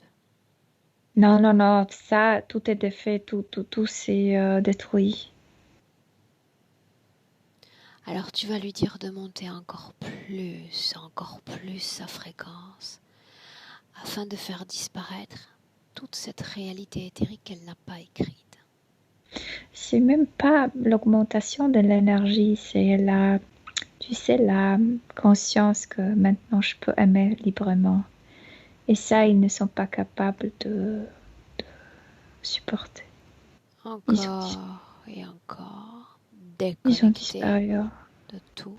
S3: Non, non, non, ça, tout est défait, tout s'est détruit.
S1: Alors tu vas lui dire de monter encore plus sa fréquence, afin de faire disparaître toute cette réalité éthérique qu'elle n'a pas écrite.
S3: C'est même pas l'augmentation de l'énergie, c'est tu sais, la conscience que maintenant je peux aimer librement. Et ça, ils ne sont pas capables de supporter.
S1: Encore et encore,
S3: Ils ont
S1: déconnecté
S3: disparu.
S1: de tout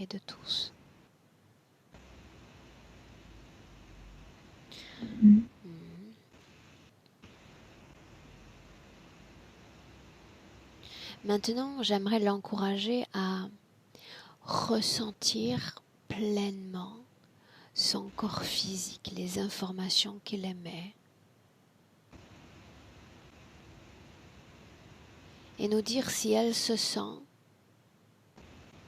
S1: et de tous.
S3: Mhm.
S1: Mhm. Maintenant, j'aimerais l'encourager à ressentir pleinement son corps physique, les informations qu'il émet, et nous dire si elle se sent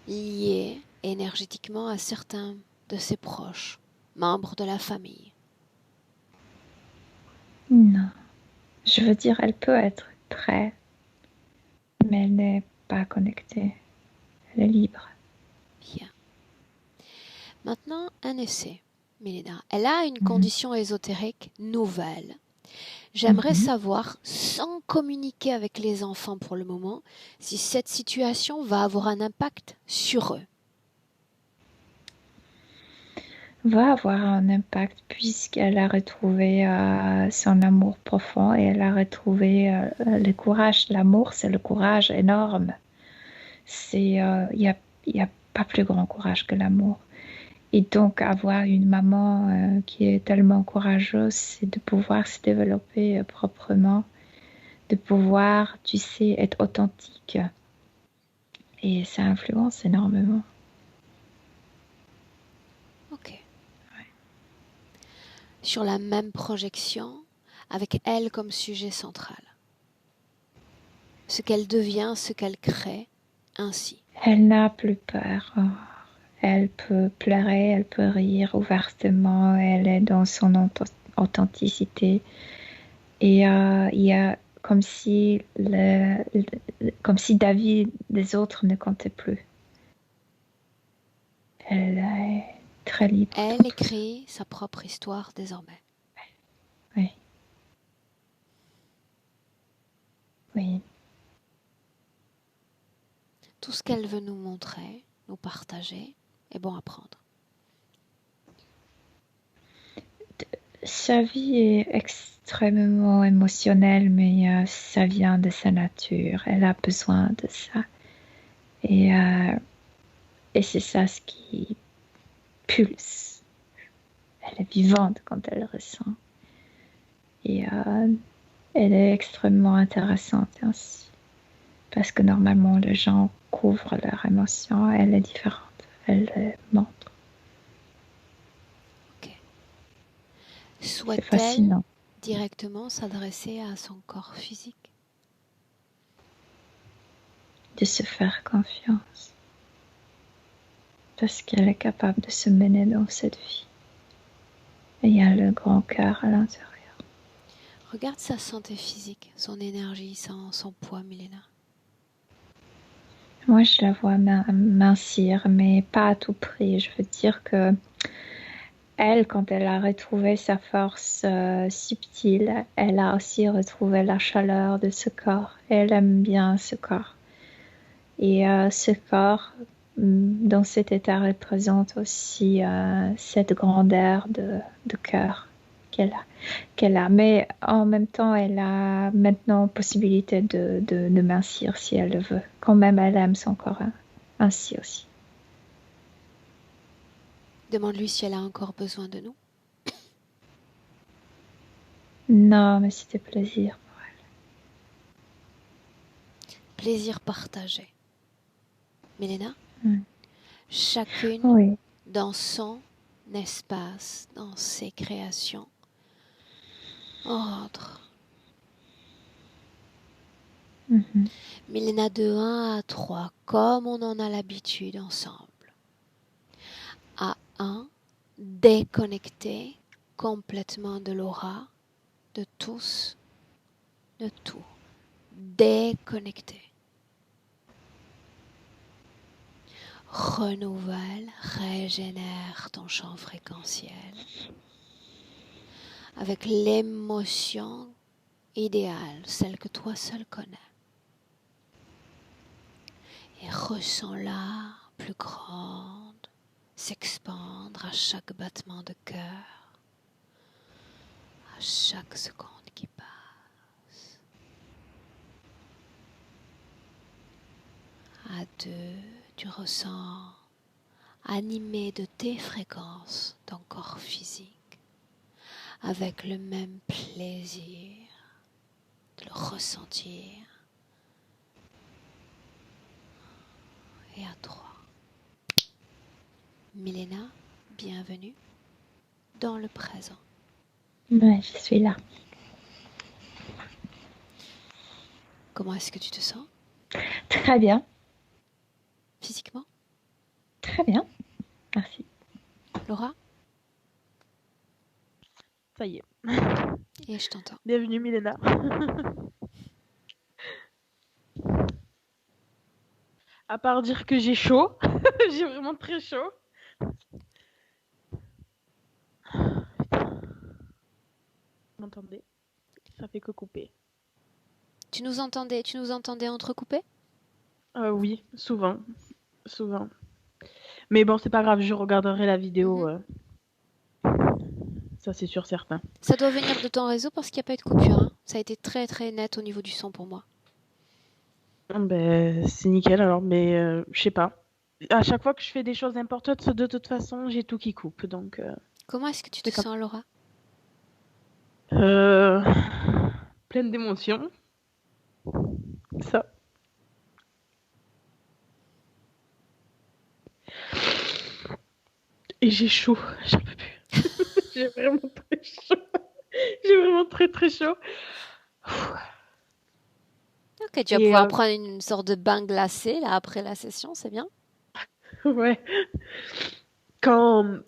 S1: liée énergétiquement à certains de ses proches, membres de la famille.
S3: Non. Je veux dire, elle peut être très, mais elle n'est pas connectée. Elle est libre.
S1: Bien. Maintenant, un essai, Mélina. Elle a une
S3: Mhm.
S1: condition ésotérique nouvelle. J'aimerais
S3: Mhm.
S1: savoir, sans communiquer avec les enfants pour le moment, si cette situation va avoir un impact sur eux.
S3: Va avoir un impact puisqu'elle a retrouvé son amour profond et elle a retrouvé le courage. L'amour, c'est le courage énorme. Il y a pas plus grand courage que l'amour. Et donc, avoir une maman qui est tellement courageuse, c'est de pouvoir se développer proprement, de pouvoir, tu sais, être authentique. Et ça influence énormément.
S1: Ok. Sur la même projection, avec elle comme sujet central. Ce qu'elle devient, ce qu'elle crée, ainsi.
S3: Elle n'a plus peur. Elle peut pleurer, elle peut rire ouvertement, elle est dans son authenticité. Et il y a comme si David des autres ne comptait plus. Elle est très libre
S1: Elle
S3: dans tout ça.
S1: écrit sa propre histoire désormais.
S3: Oui, oui.
S1: Tout ce qu'elle veut nous montrer, nous partager, est bon à prendre.
S3: Sa vie est extrêmement émotionnelle, mais ça vient de sa nature. Elle a besoin de ça. Et, euh, et c'est ça ce qui pulse. Elle est vivante quand elle ressent. Et elle est extrêmement intéressante ainsi. Parce que normalement, les gens couvrent leurs émotions. Elle est différente. Elle les montre.
S1: Ok.
S3: C'est
S1: Souhaite-t-elle
S3: fascinant.
S1: directement s'adresser à son corps physique?
S3: De se faire confiance. Parce qu'elle est capable de se mener dans cette vie. Et il y a le grand cœur à l'intérieur.
S1: Regarde sa santé physique, son énergie, son poids, Milena.
S3: Moi, je la vois mincir, mais pas à tout prix. Je veux dire que elle, quand elle a retrouvé sa force subtile, elle a aussi retrouvé la chaleur de ce corps. Et elle aime bien ce corps. Et ce corps, dans cet état, représente aussi cette grandeur de cœur qu'elle a. Mais en même temps, elle a maintenant possibilité de mincir si elle le veut. Quand même, elle aime son corps ainsi aussi.
S1: Demande-lui si elle a encore besoin de nous.
S3: Non, mais c'était plaisir.
S1: Plaisir partagé. Milena,
S3: Mm.
S1: chacune
S3: Oui.
S1: dans son espace, dans ses créations, ordre.
S3: Mhm.
S1: Milena de 1 à 3, comme on en a l'habitude ensemble. À 1, déconnecté complètement de l'aura de tous, de tout. Déconnecter. Renouvelle, régénère ton champ fréquentiel avec l'émotion idéale, celle que toi seul connais. Et ressens-la plus grande, s'expandre à chaque battement de cœur, à chaque seconde qui passe. À deux, tu ressens animé de tes fréquences ton corps physique avec le même plaisir de le ressentir. Et à 3. Milena, bienvenue dans le présent.
S3: Ouais, je suis là.
S1: Comment est-ce que tu te sens
S3: Très bien,
S1: physiquement?
S3: très bien. Merci.
S1: Laura?
S2: Ça y est.
S1: Et je t'entends.
S2: Bienvenue, Milena. À part dire que j'ai chaud, j'ai vraiment très chaud. Vous m'entendez? Ça fait que couper.
S1: Tu nous entendais entrecoupés?
S2: Oui, souvent. Mais bon, c'est pas grave, je regarderai la vidéo. Ça, c'est sûr, certain.
S1: Ça doit venir de ton réseau parce qu'il n'y a pas eu de coupure. Hein. Ça a été très très net au niveau du son pour moi.
S2: Ben, c'est nickel alors, mais je sais pas. À chaque fois que je fais des choses importantes, de toute façon, j'ai tout qui coupe. Donc,
S1: Comment est-ce que tu te
S2: C'est comme-
S1: sens, Laura?
S2: pleine d'émotions. Ça. Et j'ai chaud, j'en peux plus. J'ai vraiment très chaud. J'ai vraiment très très chaud.
S1: Ok, tu vas
S2: Et,
S1: pouvoir prendre une sorte de bain glacé là après la session, c'est bien.
S2: ouais. Quand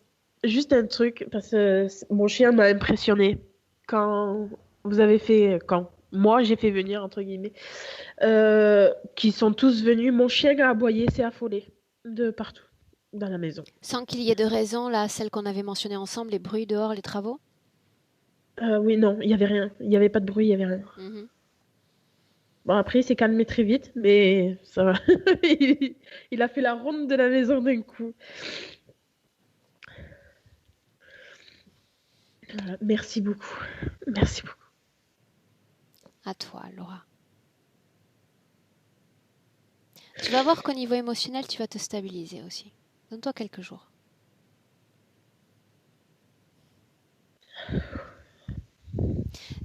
S2: juste un truc, parce que mon chien m'a impressionné quand quand moi j'ai fait venir entre guillemets, qui sont tous venus. Mon chien a aboyé, s'est affolé de partout dans la maison.
S1: Sans qu'il y ait de raison, là, celle qu'on avait mentionnée ensemble, les bruits dehors, les travaux.
S2: Oui, non, il y avait rien, il y avait pas de bruit, il y avait rien.
S1: Mhm.
S2: Bon, après il s'est calmé très vite, mais ça va. Il a fait la ronde de la maison d'un coup. Voilà, merci beaucoup, merci beaucoup.
S1: À toi, Laura. Tu vas voir qu'au niveau émotionnel, tu vas te stabiliser aussi. Donne-toi quelques jours.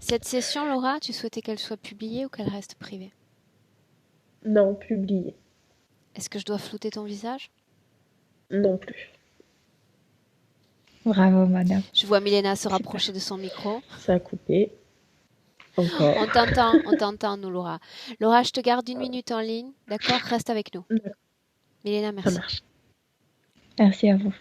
S1: Cette session, Laura, tu souhaitais qu'elle soit publiée ou qu'elle reste privée?
S2: Non, publié.
S1: Est-ce que je dois flouter ton visage?
S2: Non plus.
S3: Bravo, madame.
S1: Je vois Milena se rapprocher de son micro.
S2: Ça a coupé. Encore.
S1: On t'entend, nous, Laura. Laura, je te garde 1 minute en ligne, d'accord? Reste avec nous.
S2: D'accord.
S1: Milena,
S2: Ça
S1: merci.
S2: marche.
S3: Merci à vous.